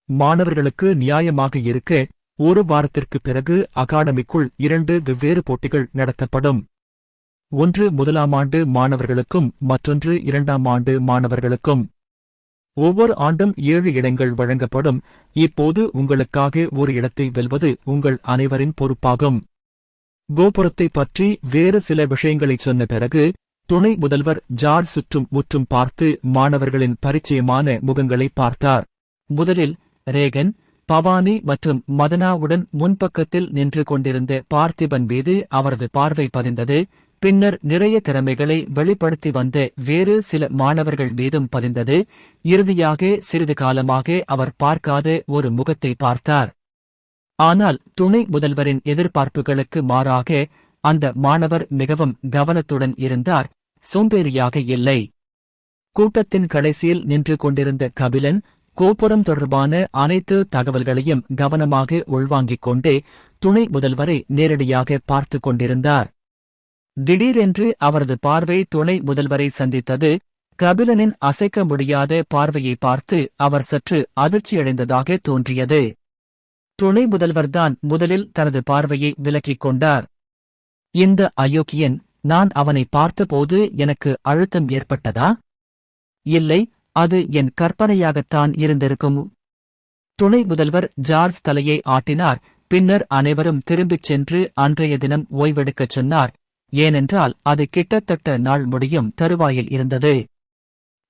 மாணவர்களுக்கு நியாயமாக இருக்க 1 வாரத்திற்குப் பிறகு அகாடமிக்குள் 2 வெவ்வேறு போட்டிகள் நடத்தப்படும். ஒன்று 1ஆம் ஆண்டு மாணவர்களுக்கும் மற்றொன்று 2ஆம் ஆண்டு மாணவர்களுக்கும். ஒவ்வொரு ஆண்டும் 7 இடங்கள் வழங்கப்படும். இப்போது உங்களுக்காக ஒரு இடத்தை வெல்வது உங்கள் அனைவரின் பொறுப்பாகும். கோபுரத்தை பற்றி வேறு சில விஷயங்களைச் சொன்ன பிறகு துணை முதல்வர் ஜார்ஜ் சுற்றும் முற்றும் பார்த்து மாணவர்களின் பரிச்சயமான முகங்களை பார்த்தார். முதலில் ரேகன், பவானி மற்றும் மதனாவுடன் முன்பக்கத்தில் நின்று கொண்டிருந்த பார்த்திபன் மீது அவரது பார்வை பதிந்தது. பின்னர் நிறைய திறமைகளை வெளிப்படுத்தி வந்த வேறு சில மாணவர்கள் மீதும் பதிந்தது. இறுதியாக சிறிது காலமாக அவர் பார்க்காத ஒரு முகத்தை பார்த்தார். ஆனால் துணை முதல்வரின் எதிர்பார்ப்புகளுக்கு மாறாக அந்த மாணவர் மிகவும் கவனத்துடன் இருந்தார், சோம்பேறியாக இல்லை. கூட்டத்தின் கடைசியில் நின்று கொண்டிருந்த கபிலன் கோபுரம் தொடர்பான அனைத்து தகவல்களையும் கவனமாக உள்வாங்கிக் கொண்டே துணை முதல்வரை நேரடியாக பார்த்துக் கொண்டிருந்தார். திடீரென்று அவரது பார்வை துணை முதல்வரை சந்தித்தது. கபிலனின் அசைக்க முடியாத பார்வையை பார்த்து அவர் சற்று அதிர்ச்சியடைந்ததாக தோன்றியது. துணை முதல்வர்தான் முதலில் தனது பார்வையை விலக்கிக் கொண்டார். இந்த அயோக்கியன், நான் அவனை பார்த்தபோது எனக்கு அழுத்தம் ஏற்பட்டதா? இல்லை, அது என் கற்பனையாகத்தான் இருந்திருக்கும். துணை முதல்வர் ஜார்ஜ் தலையை ஆட்டினார். பின்னர் அனைவரும் திரும்பிச் சென்று அன்றைய தினம் ஓய்வெடுக்கச் சொன்னார். ஏனென்றால் அது கிட்டத்தட்ட நாள் முடியும் தருவாயில் இருந்தது.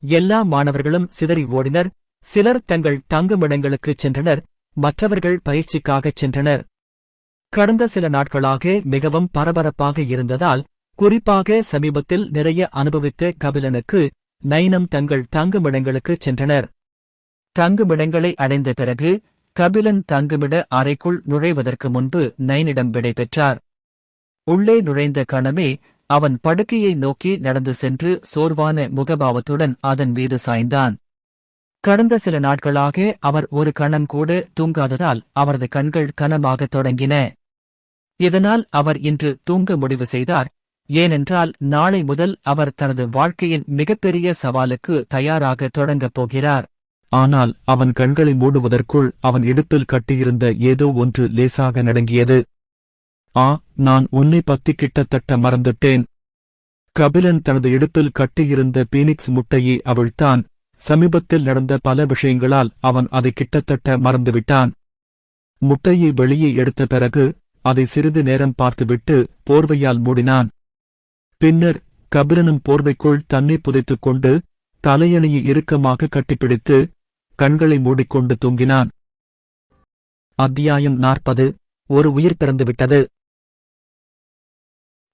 எல்லா மாணவர்களும் சிதறி ஓடினர். சிலர் தங்கள் தங்குமிடங்களுக்குச் சென்றனர், மற்றவர்கள் பயிற்சிக்காகச் சென்றனர். கடந்த சில நாட்களாக மிகவும் பரபரப்பாக இருந்ததால், குறிப்பாக சமீபத்தில் நிறைய அனுபவித்த கபிலனுக்கு நைனம் தங்கள் தங்குமிடங்களுக்குச் சென்றனர். தங்குமிடங்களை அடைந்த பிறகு கபிலன் தங்குமிட அறைக்குள் நுழைவதற்கு முன்பு நைனிடம் விடை பெற்றார். உள்ளே நுழைந்த கணமே அவன் படுக்கையை நோக்கி நடந்து சென்று சோர்வான முகபாவத்துடன் அதன் மீது சாய்ந்தான். கடந்த சில நாட்களாக அவர் ஒரு கணம் கூட தூங்காததால் அவரது கண்கள் கனமாகத் தொடங்கின. இதனால் அவர் இன்று தூங்க முடிவு செய்தார். ஏனென்றால் நாளை முதல் அவர் தனது வாழ்க்கையின் மிகப்பெரிய சவாலுக்கு தயாராக தொடங்கப் போகிறார். ஆனால் அவன் கண்களை மூடுவதற்குள் அவன் இடுப்பில் கட்டியிருந்த ஏதோ ஒன்று லேசாக நடுங்கியது. நான் உன்னை பத்தி கிட்டத்தட்ட மறந்துட்டேன். கபிலன் தனது இடுப்பில் கட்டியிருந்த பீனிக்ஸ் முட்டையை அவிழ்த்தான். சமீபத்தில் நடந்த பல விஷயங்களால் அவன் அதை கிட்டத்தட்ட மறந்துவிட்டான். முட்டையை வெளியே எடுத்த பிறகு அதை சிறிது நேரம் பார்த்துவிட்டு போர்வையால் மூடினான். பின்னர் கபிலனும் போர்வைக்குள் தன்னை புதைத்துக் கொண்டு தலையணையை இறுக்கமாக கட்டிப்பிடித்து கண்களை மூடிக்கொண்டு தூங்கினான். அத்தியாயம் 40. ஒரு உயிர் பிறந்துவிட்டது.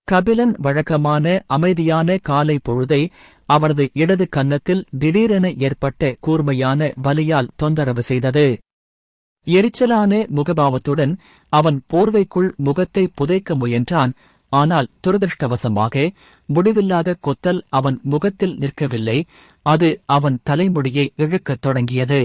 கபிலன் வழக்கமான அமைதியான காலை பொழுதை அவரது இடது கன்னத்தில் திடீரென ஏற்பட்ட கூர்மையான வலியால் தொந்தரவு செய்தது. எரிச்சலான முகபாவத்துடன் அவன் போர்வைக்குள் முகத்தை புதைக்க முயன்றான். ஆனால் துரதிருஷ்டவசமாக முடிவில்லாத கொத்தல் அவன் முகத்தில் நிற்கவில்லை. அது அவன் தலைமுடியை இழுக்கத் தொடங்கியது.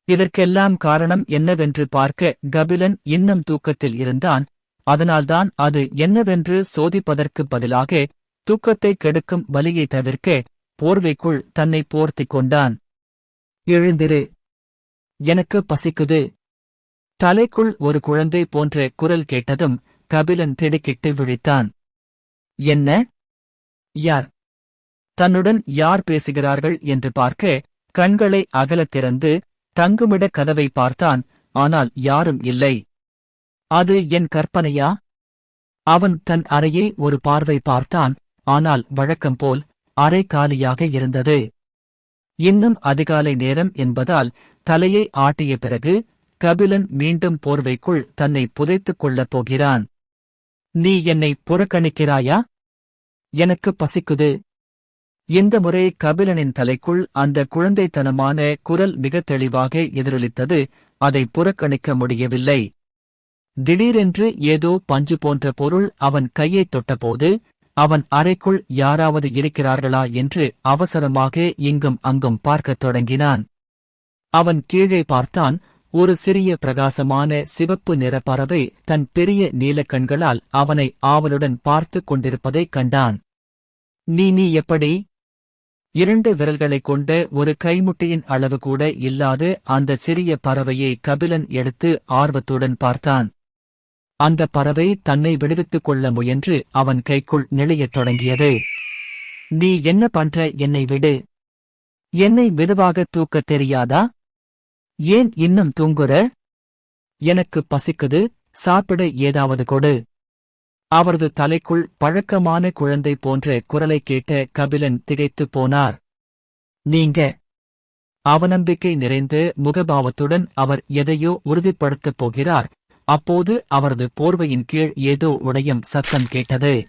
இதற்கெல்லாம் காரணம் என்னவென்று பார்க்க கபிலன் இன்னும் தூக்கத்தில் இருந்தான். அதனால்தான் அது என்னவென்று சோதிப்பதற்கு பதிலாக தூக்கத்தை கெடுக்கும் வலியை தவிர்க்க போர்வைக்குள் தன்னை போர்த்திக் கொண்டான். எழுந்திரு, எனக்கு பசிக்குது. தலைக்குள் ஒரு குழந்தை போன்ற குரல் கேட்டதும் கபிலன் திடுக்கிட்டு விழித்தான். என்ன? யார்? தன்னுடன் யார் பேசுகிறார்கள் என்று பார்க்க கண்களை அகலத் திறந்து தங்குமிட கதவை பார்த்தான். ஆனால் யாரும் இல்லை. அது என் கற்பனையா? அவன் தன் அறையை ஒரு பார்வை பார்த்தான். ஆனால் வழக்கம்போல் அறை காலியாக இருந்தது. இன்னும் அதிகாலை நேரம் என்பதால் தலையை ஆட்டிய பிறகு கபிலன் மீண்டும் போர்வைக்குள் தன்னை புதைத்துக் கொள்ளப் போகிறான். நீ என்னை புறக்கணிக்கிறாயா? எனக்கு பசிக்குது. இந்த முறை கபிலனின் தலைக்குள் அந்த குழந்தைத்தனமான குரல் மிக தெளிவாக எதிரொலித்தது. அதை புறக்கணிக்க முடியவில்லை. திடீரென்று ஏதோ பஞ்சு போன்ற பொருள் அவன் கையைத் தொட்டபோது அவன் அறைக்குள் யாராவது இருக்கிறார்களா என்று அவசரமாக இங்கும் அங்கும் பார்க்கத் தொடங்கினான். அவன் கீழே பார்த்தான். ஒரு சிறிய பிரகாசமான சிவப்பு நிற பறவை தன் பெரிய நீலக் கண்களால் அவனை ஆவலுடன் பார்த்துக் கொண்டிருப்பதைக் கண்டான். நீ எப்படி? 2 விரல்களைக் கொண்ட ஒரு கைமுட்டியின் அளவு கூட இல்லாத அந்த சிறிய பறவையை கபிலன் எடுத்து ஆர்வத்துடன் பார்த்தான். அந்த பறவை தன்னை விடுவித்துக் கொள்ள முயன்று அவன் கைக்குள் நெளியத் தொடங்கியது. நீ என்ன பண்ற? என்னை விடு. என்னை மெதுவாக தூக்கத் தெரியாதா? ஏன் இன்னும் தூங்குற? எனக்கு பசிக்குது, சாப்பிட ஏதாவது கொடு. அவரது தலைக்குள் பழக்கமான குழந்தை போன்ற குரலை கேட்ட கபிலன் திகைத்துப் போனார். நீங்க? அவநம்பிக்கை நிறைந்த முகபாவத்துடன் அவர் எதையோ உறுதிப்படுத்தப் போகிறார். அப்போது அவரது போர்வையின் கீழ் ஏதோ உடையும் சத்தம் கேட்டது.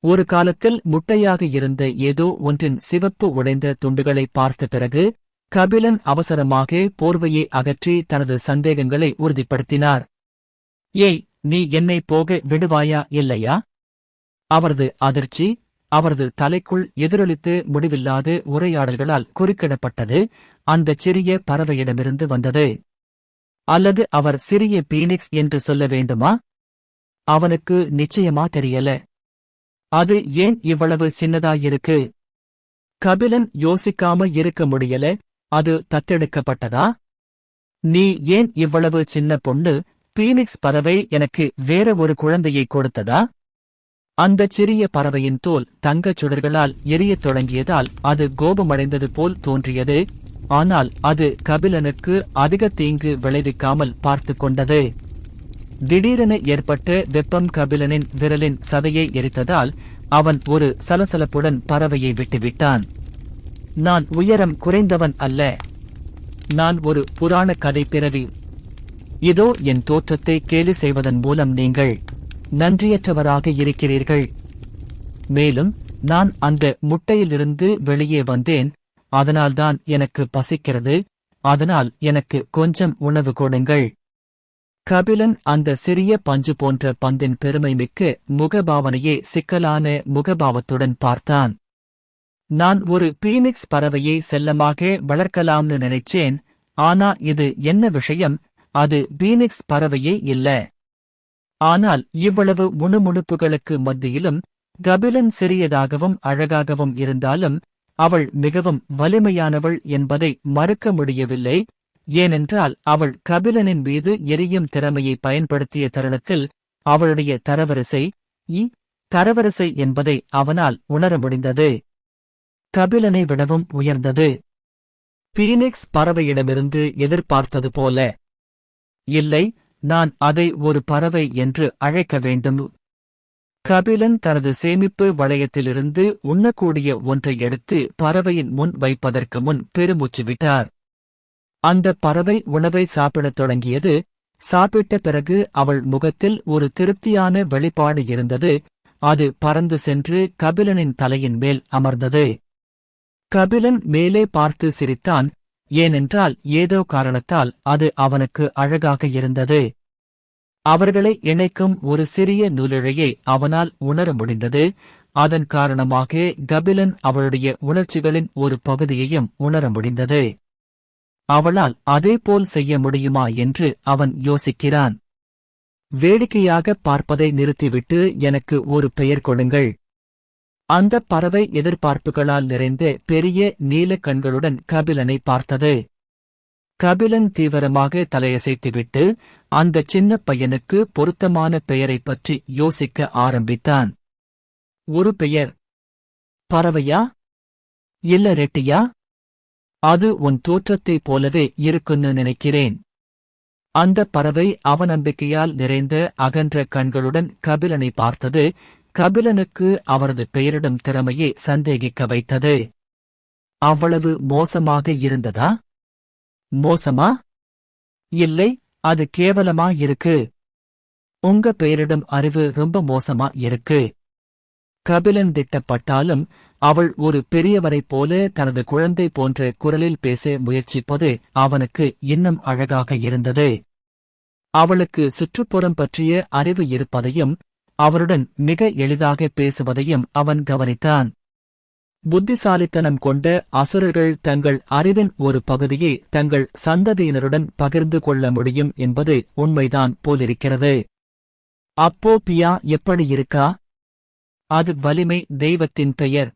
ஒரு காலத்தில் முட்டையாக இருந்த ஏதோ ஒன்றின் சிவப்பு உடைந்த துண்டுகளை பார்த்த பிறகு கபிலன் அவசரமாக போர்வையை அகற்றி தனது சந்தேகங்களை உறுதிப்படுத்தினார். ஏய், நீ என்னை போக விடுவாயா இல்லையா? அவரது அதிர்ச்சி அவரது தலைக்குள் எதிரொலித்து முடிவில்லாத உரையாடல்களால் குறுக்கிடப்பட்டது. அந்தச் சிறிய பறவையிடமிருந்து வந்தது. அல்லது அவர் சிறிய பீனிக்ஸ் என்று சொல்ல வேண்டுமா? அவனுக்கு நிச்சயமா தெரியல. அது ஏன் இவ்வளவு சின்னதாயிருக்கு? கபிலன் யோசிக்காம இருக்க முடியல. அது தத்தெடுக்கப்பட்டதா? நீ ஏன் இவ்வளவு சின்ன பொண்ணு? பீனிக்ஸ் பறவை எனக்கு வேற ஒரு குழந்தையை கொடுத்ததா? அந்தச் சிறிய பறவையின் தோல் தங்கச் சுடர்களால் எரியத் தொடங்கியதால் அது கோபமடைந்தது போல் தோன்றியது. ஆனால் அது கபிலனுக்கு அதிக தீங்கு விளைவிக்காமல் பார்த்து கொண்டது. திடீரென ஏற்பட்ட வெப்பம் கபிலனின் விரலின் சதையை எரித்ததால் அவன் ஒரு சலசலப்புடன் பறவையை விட்டுவிட்டான். நான் உயரம் குறைந்தவன் அல்ல. நான் ஒரு புராண கதை பிறவி. இதோ என் தோற்றத்தை கேலி செய்வதன் மூலம் நீங்கள் நன்றியற்றவராக இருக்கிறீர்கள். மேலும் நான் அந்த முட்டையிலிருந்து வெளியே வந்தேன். அதனால்தான் எனக்கு பசிக்கிறது. அதனால் எனக்கு கொஞ்சம் உணவு கொடுங்கள். கபிலன் அந்த சிறிய பஞ்சு போன்ற பந்தின் பெருமை மிக்க முகபாவனையே சிக்கலான முகபாவத்துடன் பார்த்தான். நான் ஒரு பீனிக்ஸ் பறவையை செல்லமாக வளர்க்கலாம்னு நினைச்சேன். ஆனா இது என்ன விஷயம்? அது பீனிக்ஸ் பறவையே இல்ல. ஆனால் இவ்வளவு முணுமுணுப்புகளுக்கு மத்தியிலும் கபிலன் சிறியதாகவும் அழகாகவும் இருந்தாலும் அவள் மிகவும் வலிமையானவள் என்பதை மறுக்க முடியவில்லை. ஏனென்றால் அவள் கபிலனின் மீது எரியும் திறமையை பயன்படுத்திய தருணத்தில் அவளுடைய தரவரிசை என்பதை அவனால் உணர முடிந்தது. கபிலனை விடவும் உயர்ந்தது. பீனிக்ஸ் பறவையிடமிருந்து எதிர்பார்த்தது போல. இல்லை, நான் அதை ஒரு பறவை என்று அழைக்க வேண்டும். கபிலன் தனது சேமிப்பு வளையத்திலிருந்து உண்ணக்கூடிய ஒன்றை எடுத்து பறவையின் முன் வைப்பதற்கு முன் பெருமூச்சு விட்டார். அந்த பறவை உணவை சாப்பிடத் தொடங்கியது. சாப்பிட்ட பிறகு அவள் முகத்தில் ஒரு திருப்தியான வெளிப்பாடு இருந்தது. அது பறந்து சென்று கபிலனின் தலையின் மேல் அமர்ந்தது. கபிலன் மேலே பார்த்து சிரித்தான். ஏனென்றால் ஏதோ காரணத்தால் அது அவனுக்கு அழகாக இருந்தது. அவர்களை இணைக்கும் ஒரு சிறிய நூலிழையை அவனால் உணர முடிந்தது. அதன் காரணமாக கபிலன் அவளுடைய உணர்ச்சிகளின் ஒரு பகுதியையும் உணர முடிந்தது. அவளால் அதேபோல் செய்ய முடியுமா என்று அவன் யோசிக்கிறான். வேடிக்கையாக பார்ப்பதை நிறுத்திவிட்டு எனக்கு ஒரு பெயர் கொடுங்கள். அந்த பறவை எதிர்பார்ப்புகளால் நிறைந்த பெரிய நீல கண்களுடன் கபிலனை பார்த்தது. கபிலன் தீவிரமாக தலையசைத்துவிட்டு அந்த சின்ன பையனுக்கு பொருத்தமான பெயரைப் பற்றி யோசிக்க ஆரம்பித்தான். ஒரு பெயர். பறவையா? இல்ல ரெட்டியா? அது உன் தோற்றத்தைப் போலவே இருக்குன்னு நினைக்கிறேன். அந்த பறவை அவநம்பிக்கையால் நிறைந்த அகன்ற கண்களுடன் கபிலனை பார்த்தது. கபிலனுக்கு அவரது பெயரிடும் திறமையை சந்தேகிக்க வைத்தது. அவ்வளவு மோசமாக இருந்ததா? மோசமா? இல்லை, அது கேவலமா இருக்கு. உங்க பெயரிடும் அறிவு ரொம்ப மோசமா இருக்கு. கபிலன் திட்டப்பட்டாலும் அவள் ஒரு பெரியவரைப் போல தனது குழந்தை போன்ற குரலில் பேச முயற்சிப்பது அவனுக்கு இன்னும் அழகாக இருந்தது. அவளுக்கு சுற்றுப்புறம் பற்றிய அறிவு இருப்பதையும் அவருடன் மிக எளிதாக பேசுவதையும் அவன் கவனித்தான். புத்திசாலித்தனம் கொண்ட அசுரர்கள் தங்கள் அறிவின் ஒரு பகுதியை தங்கள் சந்ததியினருடன் பகிர்ந்து கொள்ள முடியும் என்பது உண்மைதான் போலிருக்கிறது. அப்போ பியா எப்படி இருக்கா? அது வலிமை தெய்வத்தின் பெயர்.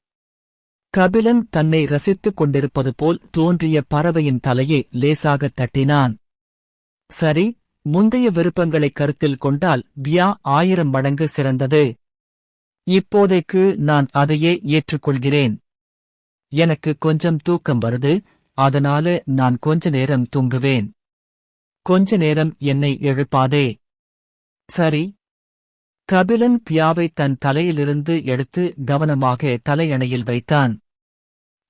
கபிலன் தன்னை ரசித்துக் கொண்டிருப்பது போல் தோன்றிய பறவையின் தலையை லேசாகத் தட்டினான். சரி, முந்தைய விருப்பங்களைக் கருத்தில் கொண்டால் பியா 1000 மடங்கு சிறந்தது. இப்போதைக்கு நான் அதையே ஏற்றுக்கொள்கிறேன். எனக்கு கொஞ்சம் தூக்கம் வருது, அதனால நான் கொஞ்ச நேரம் தூங்குவேன். கொஞ்ச நேரம் என்னை எழுப்பாதே. சரி. கபிலன் பியாவை தன் தலையிலிருந்து எடுத்து கவனமாக தலையணையில் வைத்தான்.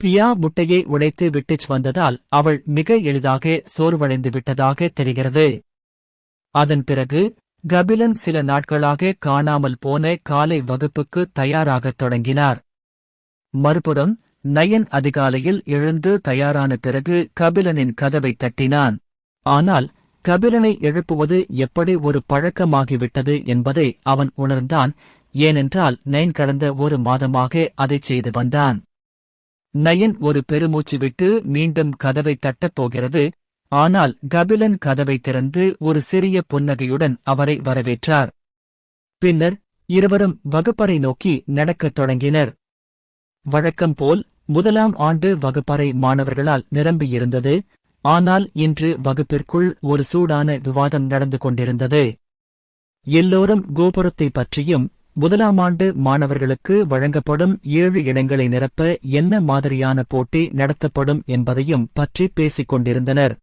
பியா முட்டையை உடைத்து விட்டுச் வந்ததால் அவள் மிக எளிதாக சோர்வடைந்து விட்டதாக தெரிகிறது. அதன் பிறகு கபிலன் சில நாட்களாக காணாமல் போன காலை வகுப்புக்கு தயாராகத் தொடங்கினார். மறுபுறம் நயன் அதிகாலையில் எழுந்து தயாரான பிறகு கபிலனின் கதவை தட்டினான். ஆனால் கபிலனை எழுப்புவது எப்படி ஒரு பழக்கமாகிவிட்டது என்பதை அவன் உணர்ந்தான். ஏனென்றால் நயன் கடந்த ஒரு மாதமாக அதைச் செய்து வந்தான். நயன் ஒரு பெருமூச்சு விட்டு மீண்டும் கதவை தட்டப் போகிறது. ஆனால் கபிலன் கதவை திறந்து ஒரு சிறிய புன்னகையுடன் அவரை வரவேற்றார். பின்னர் இருவரும் வகுப்பறை நோக்கி நடக்கத் தொடங்கினர். வழக்கம் போல் முதலாம் ஆண்டு வகுப்பறை மாணவர்களால் நிரம்பியிருந்தது. ஆனால் இன்று வகுப்பிற்குள் ஒரு சூடான விவாதம் நடந்து கொண்டிருந்தது. எல்லோரும் கோபுரத்தைப் பற்றியும் முதலாம் ஆண்டு மாணவர்களுக்கு வழங்கப்படும் 7 இடங்களை நிரப்ப என்ன மாதிரியான போட்டி நடத்தப்படும் என்பதையும் பற்றி பேசிக் கொண்டிருந்தனர்.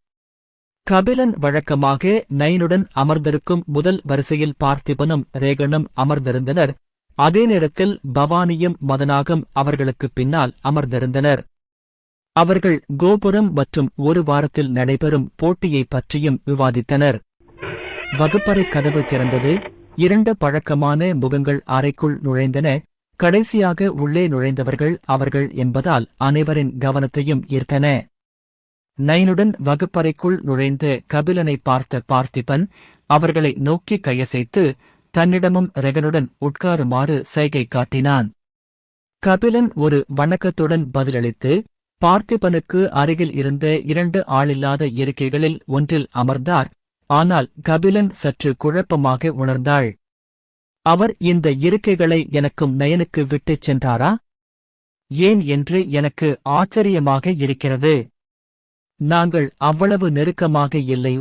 கபிலன் வழக்கமாக நயனுடன் அமர்ந்திருக்கும் முதல் வரிசையில் பார்த்திபனும் ரேகனும் அமர்ந்திருந்தனர். அதே நேரத்தில் பவானியும் மதனாகும் அவர்களுக்குப் பின்னால் அமர்ந்திருந்தனர். அவர்கள் கோபுரம் மற்றும் ஒரு வாரத்தில் நடைபெறும் போட்டியைப் பற்றியும் விவாதித்தனர். வகுப்பறை கதவு திறந்தது. 2 பழக்கமான முகங்கள் அறைக்குள் நுழைந்தன. கடைசியாக உள்ளே நுழைந்தவர்கள் அவர்கள் என்பதால் அனைவரின் கவனத்தையும் ஈர்த்தன. நயனுடன் வகுப்பறைக்குள் நுழைந்த கபிலனை பார்த்த பார்த்திபன் அவர்களை நோக்கி கையசைத்து தன்னிடமும் ரெகனுடன் உட்காருமாறு சைகை காட்டினான். கபிலன் ஒரு வணக்கத்துடன் பதிலளித்து பார்த்திபனுக்கு அருகில் இருந்த 2 ஆளில்லாத இருக்கைகளில் ஒன்றில் அமர்ந்தார். ஆனால் கபிலன் சற்று குழப்பமாக உணர்ந்தாள். அவர் இந்த இருக்கைகளை எனக்கும் நயனுக்கு விட்டுச் சென்றாரா? ஏன் என்று எனக்கு ஆச்சரியமாக இருக்கிறது. நாங்கள் அவ்வளவு நெருக்கமாக இல்லை.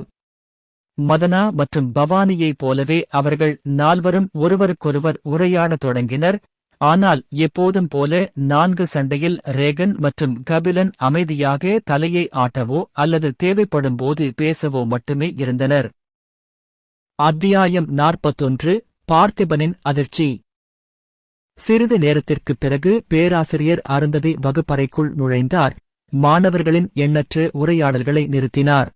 மதனா மற்றும் பவானியைப் போலவே அவர்கள் 4வரும் ஒருவருக்கொருவர் உரையாடத் தொடங்கினர். ஆனால் எப்போதும் போல 4 சண்டையில் ரேகன் மற்றும் கபிலன் அமைதியாக தலையை ஆட்டவோ அல்லது தேவைப்படும்போது பேசவோ மட்டுமே இருந்தனர். அத்தியாயம் 41 பார்த்திபனின் அதிர்ச்சி. சிறிது நேரத்திற்குப் பிறகு பேராசிரியர் அருந்ததி வகுப்பறைக்குள் நுழைந்தார். மாணவர்களின் எண்ணற்ற உரையாடல்களை நிறுத்தினார்.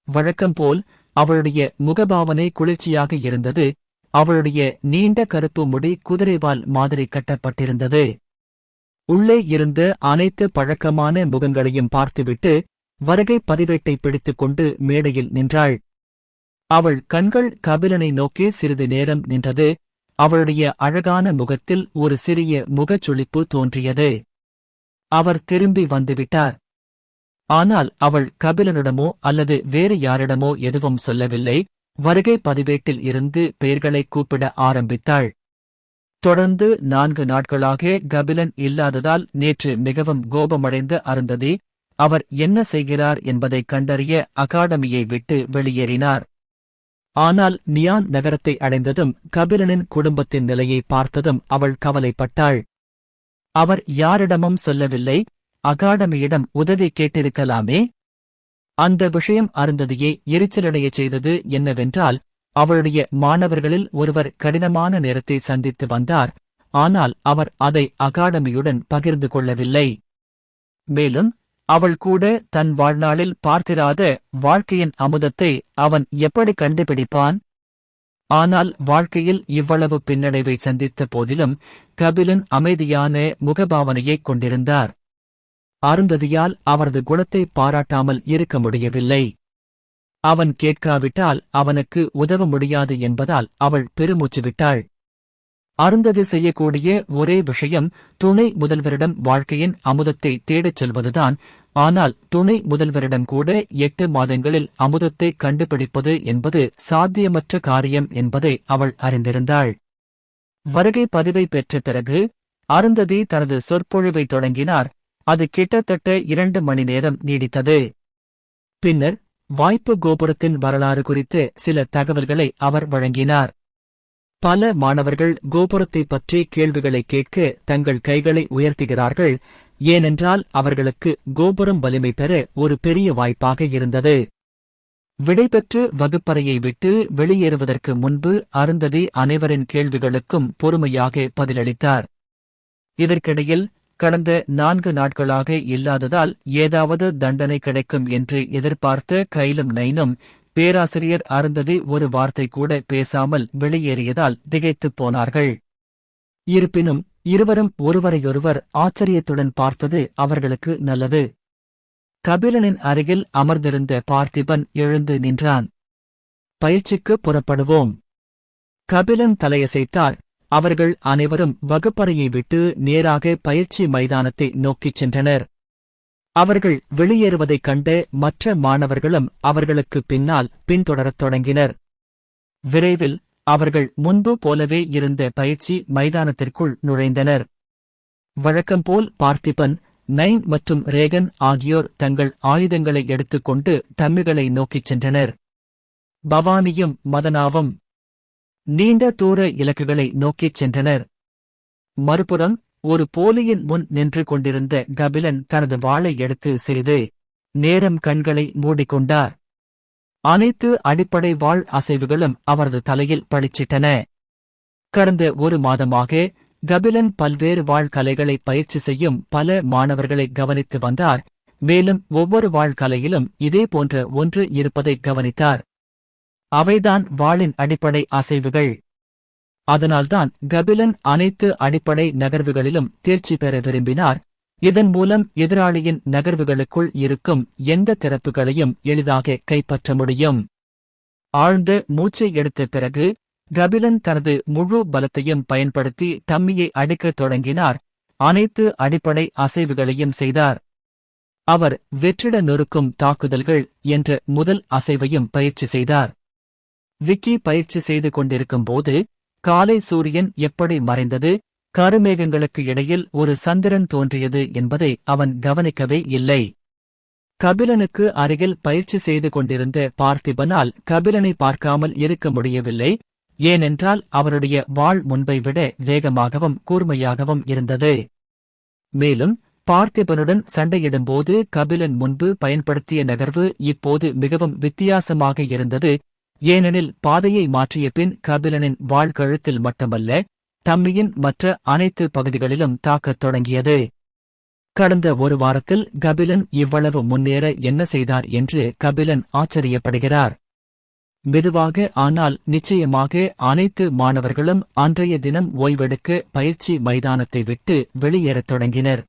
வழக்கம்போல் அவளுடைய முகபாவனை குளிர்ச்சியாக இருந்தது. அவளுடைய நீண்ட கருப்பு முடி குதிரைவால் மாதிரி கட்டப்பட்டிருந்தது. உள்ளே இருந்த அனைத்து பழக்கமான முகங்களையும் பார்த்துவிட்டு வருகை பதிவேட்டை பிடித்துக் கொண்டு மேடையில் நின்றாள். அவள் கண்கள் கபிலனை நோக்கி சிறிது நேரம் நின்றது. அவளுடைய அழகான முகத்தில் ஒரு சிறிய முகச்சுளிப்பு தோன்றியது. அவர் திரும்பி வந்துவிட்டார். ஆனால் அவள் கபிலனிடமோ அல்லது வேறு யாரிடமோ எதுவும் சொல்லவில்லை. வருகை பதிவேட்டில் இருந்து பெயர்களை கூப்பிட ஆரம்பித்தாள். தொடர்ந்து 4 நாட்களாக கபிலன் இல்லாததால் நேற்று மிகவும் கோபமடைந்த அருந்ததி அவர் என்ன செய்கிறார் என்பதைக் கண்டறிய அகாடமியை விட்டு வெளியேறினார். ஆனால் நியான் நகரத்தை அடைந்ததும் கபிலனின் குடும்பத்தின் நிலையை பார்த்ததும் அவள் கவலைப்பட்டாள். அவர் யாரிடமும் சொல்லவில்லை. அகாடமியிடம் உதவி கேட்டிருக்கலாமே. அந்த விஷயம் அருந்ததியை எரிச்சலடையச் செய்தது என்னவென்றால் அவளுடைய மாணவர்களில் ஒருவர் கடினமான நேரத்தை சந்தித்து வந்தார். ஆனால் அவர் அதை அகாடமியுடன் பகிர்ந்து கொள்ளவில்லை. மேலும் அவள் கூட தன் வாழ்நாளில் பார்த்திராத வாழ்க்கையின் அமுதத்தை அவன் எப்படி கண்டுபிடிப்பான்? ஆனால் வாழ்க்கையில் இவ்வளவு பின்னடைவை சந்தித்த போதிலும் கபிலன் அமைதியான முகபாவனையைக் கொண்டிருந்தார். அருந்ததியால் அவரது குணத்தை பாராட்டாமல் இருக்க முடியவில்லை. அவன் கேட்காவிட்டால் அவனுக்கு உதவ முடியாது என்பதால் அவள் பெருமூச்சு விட்டாள். அருந்ததி செய்யக்கூடிய ஒரே விஷயம் துணை முதல்வரிடம் வாழ்க்கையின் அமுதத்தை தேடச் சொல்வதுதான். ஆனால் துணை முதல்வரிடம் கூட 8 மாதங்களில் அமுதத்தை கண்டுபிடிப்பது என்பது சாத்தியமற்ற காரியம் என்பதை அவள் அறிந்திருந்தாள். வருகை பதிவை பெற்ற பிறகு அருந்ததி தனது சொற்பொழிவை தொடங்கினார். அது கிட்டத்தட்ட 2 மணி நேரம் நீடித்தது. பின்னர் வாய்ப்பு கோபுரத்தின் வரலாறு குறித்து சில தகவல்களை அவர் வழங்கினார். பல மாணவர்கள் கோபுரத்தைப் பற்றி கேள்விகளை கேட்க தங்கள் கைகளை உயர்த்துகிறார்கள். ஏனென்றால் அவர்களுக்கு கோபுரம் வலிமை பெற ஒரு பெரிய வாய்ப்பாக இருந்தது. விடைபெற்று வகுப்பறையை விட்டு வெளியேறுவதற்கு முன்பு அருந்ததி அனைவரின் கேள்விகளுக்கும் பொறுமையாக பதிலளித்தார். இதற்கிடையில் கடந்த 4 நாட்களாக இல்லாததால் ஏதாவது தண்டனை கிடைக்கும் என்று எதிர்பார்த்த கைலும் நைனும் பேராசிரியர் அருந்ததி ஒரு வார்த்தை கூட பேசாமல் வெளியேறியதால் திகைத்துப் போனார்கள். இருப்பினும் இருவரும் ஒருவரையொருவர் ஆச்சரியத்துடன் பார்த்தது அவர்களுக்கு நல்லது. கபிலனின் அருகில் அமர்ந்திருந்த பார்த்திபன் எழுந்து நின்றான். பயிற்சிக்கு புறப்படுவோம். கபிலன் தலையசைத்தார். அவர்கள் அனைவரும் வகுப்பறையை விட்டு நேராக பயிற்சி மைதானத்தை நோக்கிச் சென்றனர். அவர்கள் வெளியேறுவதைக் கண்ட மற்ற மாணவர்களும் அவர்களுக்குப் பின்னால் பின்தொடரத் தொடங்கினர். விரைவில் அவர்கள் முன்பு போலவே இருந்த பயிற்சி மைதானத்திற்குள் நுழைந்தனர். வழக்கம்போல் பார்த்திபன், நைன் மற்றும் ரேகன் ஆகியோர் தங்கள் ஆயுதங்களை எடுத்துக்கொண்டு டம்மிகளை நோக்கிச் சென்றனர். பவானியும் மதனாவும் நீண்ட தூர இலக்குகளை நோக்கிச் சென்றனர். மறுபுறம் ஒரு போலியின் முன் நின்று கொண்டிருந்த கபிலன் தனது வாளை எடுத்து சிறிது நேரம் கண்களை மூடிக்கொண்டார். அனைத்து அடிப்படை வாள் அசைவுகளும் அவரது தலையில் பளிச்சிட்டன. கடந்த 1 மாதமாக கபிலன் பல்வேறு வாள் கலைகளை பயிற்சி செய்யும் பல மாணவர்களை கவனித்து வந்தார். மேலும் ஒவ்வொரு வாள் கலையிலும் இதே போன்ற ஒன்று இருப்பதை கவனித்தார். அவைதான் வாளின் அடிப்படை அசைவுகள். அதனால்தான் கபிலன் அனைத்து அடிப்படை நகர்வுகளிலும் தேர்ச்சி பெற விரும்பினார். இதன் மூலம் எதிராளியின் நகர்வுகளுக்குள் இருக்கும் எந்த திறப்புகளையும் எளிதாக கைப்பற்ற முடியும். ஆழ்ந்த மூச்சை எடுத்த பிறகு கபிலன் தனது முழு பலத்தையும் பயன்படுத்தி டம்மியை அடிக்கத் தொடங்கினார். அனைத்து அடிப்படை அசைவுகளையும் செய்தார். அவர் வெற்றிட நொறுக்கும் தாக்குதல்கள் என்ற முதல் அசைவையும் பயிற்சி செய்தார். விக்கி பயிற்சி செய்து கொண்டிருக்கும்போது காலை சூரியன் எப்படி மறைந்தது, கருமேகங்களுக்கு இடையில் ஒரு சந்திரன் தோன்றியது என்பதை அவன் கவனிக்கவே இல்லை. கபிலனுக்கு அருகில் பயிற்சி செய்து கொண்டிருந்த பார்த்திபனால் கபிலனை பார்க்காமல் இருக்க முடியவில்லை. ஏனென்றால் அவருடைய வாள் முன்பை விட வேகமாகவும் கூர்மையாகவும் இருந்தது. மேலும் பார்த்திபனுடன் சண்டையிடும்போது கபிலன் முன்பு பயன்படுத்திய நகர்வு இப்போது மிகவும் வித்தியாசமாக இருந்தது. ஏனெனில் பாதையை மாற்றிய பின் கபிலனின் வாள் கழுத்தில் மட்டுமல்ல, டம்மியின் மற்ற அனைத்து பகுதிகளிலும் தாக்கத் தொடங்கியது. கடந்த 1 வாரத்தில் கபிலன் இவ்வளவு முன்னேற என்ன செய்தார் என்று கபிலன் ஆச்சரியப்படுகிறார். மெதுவாக ஆனால் நிச்சயமாக அனைத்து மாணவர்களும் அன்றைய தினம் ஓய்வெடுக்க பயிற்சி மைதானத்தை விட்டு வெளியேறத் தொடங்கினர்.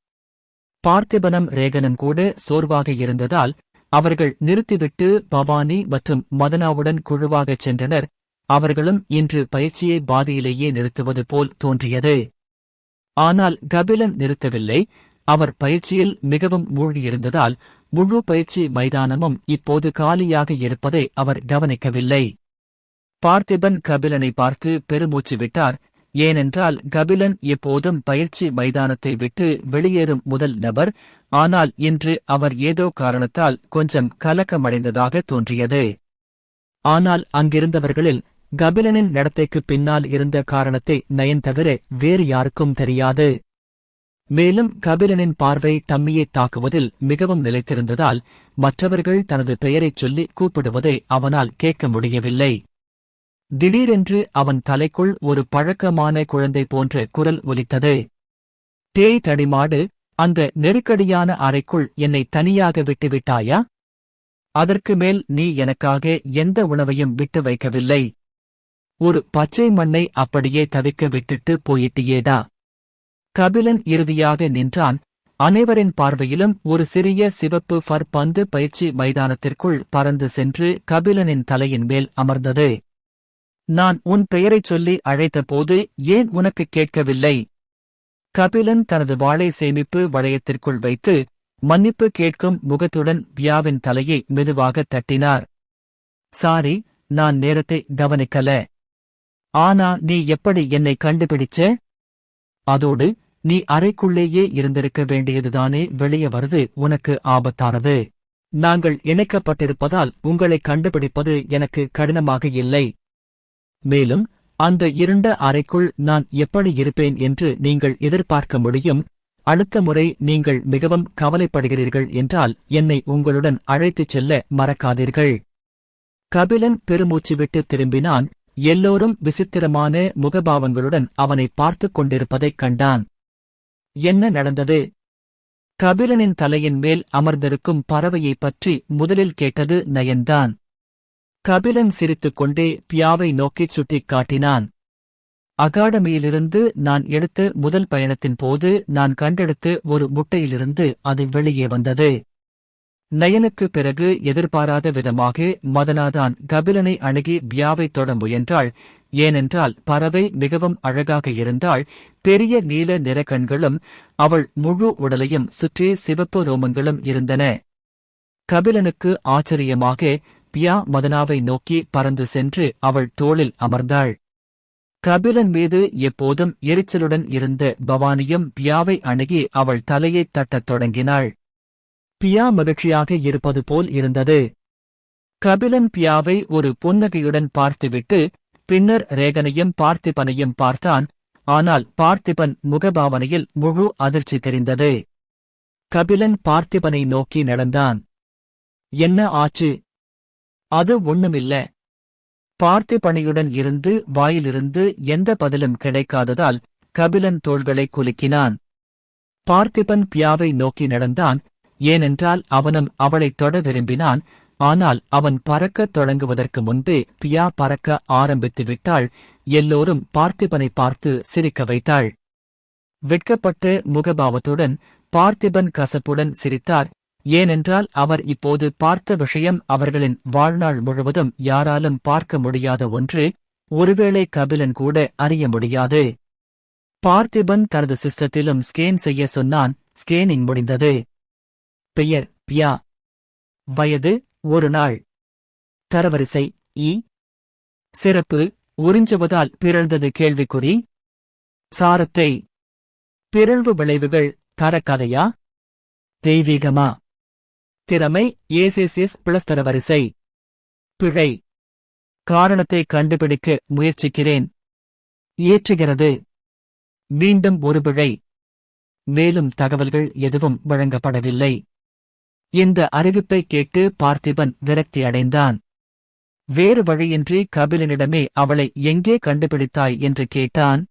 பார்த்திபனும் ரேகனும் கூட சோர்வாக இருந்ததால் அவர்கள் நிறுத்திவிட்டு பவானி மற்றும் மதனாவுடன் குழுவாகச் சென்றனர். அவர்களும் இன்று பயிற்சியை பாதியிலேயே நிறுத்துவது போல் தோன்றியது. ஆனால் கபிலன் நிறுத்தவில்லை. அவர் பயிற்சியில் மிகவும் மூழ்கியிருந்ததால் முழு பயிற்சி மைதானமும் இப்போது காலியாக இருப்பதை அவர் கவனிக்கவில்லை. பார்த்திபன் கபிலனை பார்த்து பெருமூச்சு விட்டார். ஏனென்றால் கபிலன் எப்போதும் பயிற்சி மைதானத்தை விட்டு வெளியேறும் முதல் நபர். ஆனால் இன்று அவர் ஏதோ காரணத்தால் கொஞ்சம் கலக்கமடைந்ததாக தோன்றியது. ஆனால் அங்கிருந்தவர்களில் கபிலனின் நடத்தைக்குப் பின்னால் இருந்த காரணத்தை நயன் தவிர வேறு யாருக்கும் தெரியாது. மேலும் கபிலனின் பார்வை டம்மியைத் தாக்குவதில் மிகவும் நிலைத்திருந்ததால் மற்றவர்கள் தனது பெயரைச் சொல்லி கூப்பிடுவதை அவனால் கேட்க முடியவில்லை. திடீரென்று அவன் தலைக்குள் ஒரு பழக்கமான குழந்தை போன்ற குரல் ஒலித்தது. டேய் தடிமாடு, அந்த நெருக்கடியான அறைக்குள் என்னை தனியாக விட்டுவிட்டாயா? அதற்கு மேல் நீ எனக்காக எந்த உணவையும் விட்டு வைக்கவில்லை. ஒரு பச்சை மண்ணை அப்படியே தவிக்க விட்டுட்டு போயிட்டியேடா. கபிலன் இறுதியாக நின்றான். அனைவரின் பார்வையிலும் ஒரு சிறிய சிவப்பு ஃபர் பந்து பயிற்சி மைதானத்திற்குள் பறந்து சென்று கபிலனின் தலையின் மேல் அமர்ந்தது. நான் உன் பெயரைச் சொல்லி அழைத்தபோது ஏன் உனக்கு கேட்கவில்லை? கபிலன் தனது வாளை சேமிப்பு வளையத்திற்குள் வைத்து மன்னிப்பு கேட்கும் முகத்துடன் வியாவின் தலையை மெதுவாகத் தட்டினார். சாரி, நான் நேரத்தை கவனிக்கல. ஆனா நீ எப்படி என்னை கண்டுபிடிச்ச? அதோடு நீ அறைக்குள்ளேயே இருந்திருக்க வேண்டியதுதானே வெளியே வருது உனக்கு ஆபத்தானது. நாங்கள் இணைக்கப்பட்டிருப்பதால் உங்களை கண்டுபிடிப்பது எனக்கு கடினமாக இல்லை. மேலும் அந்த இருண்ட அறைக்குள் நான் எப்படி இருப்பேன் என்று நீங்கள் எதிர்பார்க்க முடியும். அடுத்த முறை நீங்கள் மிகவும் கவலைப்படுகிறீர்கள் என்றால் என்னை உங்களுடன் அழைத்துச் செல்ல மறக்காதீர்கள். கபிலன் பெருமூச்சு விட்டு திரும்பினான். எல்லோரும் விசித்திரமான முகபாவங்களுடன் அவனை பார்த்துக் கொண்டிருப்பதைக் கண்டான். என்ன நடந்தது? கபிலனின் தலையின் மேல் அமர்ந்திருக்கும் பறவையைப் பற்றி முதலில் கேட்டது நயன்தான். கபிலன் சிரித்துக் கொண்டே பியாவை நோக்கிச் சுட்டிக் காட்டினான். அகாடமியிலிருந்து நான் எடுத்த முதல் பயணத்தின் போது நான் கண்டெடுத்த ஒரு முட்டையிலிருந்து அது வெளியே வந்தது. நயனுக்கு பிறகு எதிர்பாராத விதமாக மதனாதான் கபிலனை அணுகி பியாவைத் தொட முயன்றாள். ஏனென்றால் பறவை மிகவும் அழகாக இருந்தாள். பெரிய நீல நிற கண்களும் அவள் முழு உடலையும் சுற்றி சிவப்பு ரோமங்களும் இருந்தன. கபிலனுக்கு ஆச்சரியமாக பியா மதனாவை நோக்கி பறந்து சென்று அவள் தோளில் அமர்ந்தாள். கபிலன் மீது எப்போதும் எரிச்சலுடன் இருந்த பவானியும் பியாவை அணுகி அவள் தலையைத் தட்டத் தொடங்கினாள். பியா மகிழ்ச்சியாக இருப்பது போல் இருந்தது. கபிலன் பியாவை ஒரு புன்னகையுடன் பார்த்துவிட்டு பின்னர் ரேகனையும் பார்த்திபனையும் பார்த்தான். ஆனால் பார்த்திபன் முகபாவனையில் முழு அதிர்ச்சி தெரிந்தது. கபிலன் பார்த்திபனை நோக்கி நடந்தான். என்ன ஆச்சு? அது ஒண்ணுமில்ல. பார்த்திபனையுடன் இருந்து வாயிலிருந்து எந்த பதிலும் கிடைக்காததால் கபிலன் தோள்களை குலுக்கினான். பார்த்திபன் பியாவை நோக்கி நடந்தான். ஏனென்றால் அவனும் அவளைத் தொட விரும்பினான். ஆனால் அவன் பறக்கத் தொடங்குவதற்கு முன்பே பியா பறக்க ஆரம்பித்து விட்டாள். எல்லோரும் பார்த்திபனை பார்த்து சிரிக்க வைத்தாள். வெட்கப்பட்ட முகபாவத்துடன் பார்த்திபன் கசப்புடன் சிரித்தார். ஏனென்றால் அவர் இப்போது பார்த்த விஷயம் அவர்களின் வாழ்நாள் முழுவதும் யாராலும் பார்க்க முடியாத ஒன்று. ஒருவேளை கபிலன் கூட அறிய முடியாது. பார்த்திபன் தனது சிஸ்டத்திலும் ஸ்கேன் செய்ய சொன்னான். ஸ்கேனிங் முடிந்தது. பெயர் பியா. வயது 1 நாள். தரவரிசை இ. சிறப்பு உறிஞ்சுவதால் பிறழ்ந்தது கேள்விக்குறி. சாரத்தை. பிறழ்வு விளைவுகள் தரக்கதையா தெய்வீகமா? திறமை ACCS+ தரவரிசை. பிழை. காரணத்தை கண்டுபிடிக்க முயற்சிக்கிறேன். ஏற்றுகிறது. மீண்டும் ஒரு பிழை. மேலும் தகவல்கள் எதுவும் வழங்கப்படவில்லை. இந்த அறிவிப்பை கேட்டு பார்த்திபன் விரக்தி அடைந்தான். வேறு வழியின்றி கபிலனிடமே அவளை எங்கே கண்டுபிடித்தாய் என்று கேட்டான்.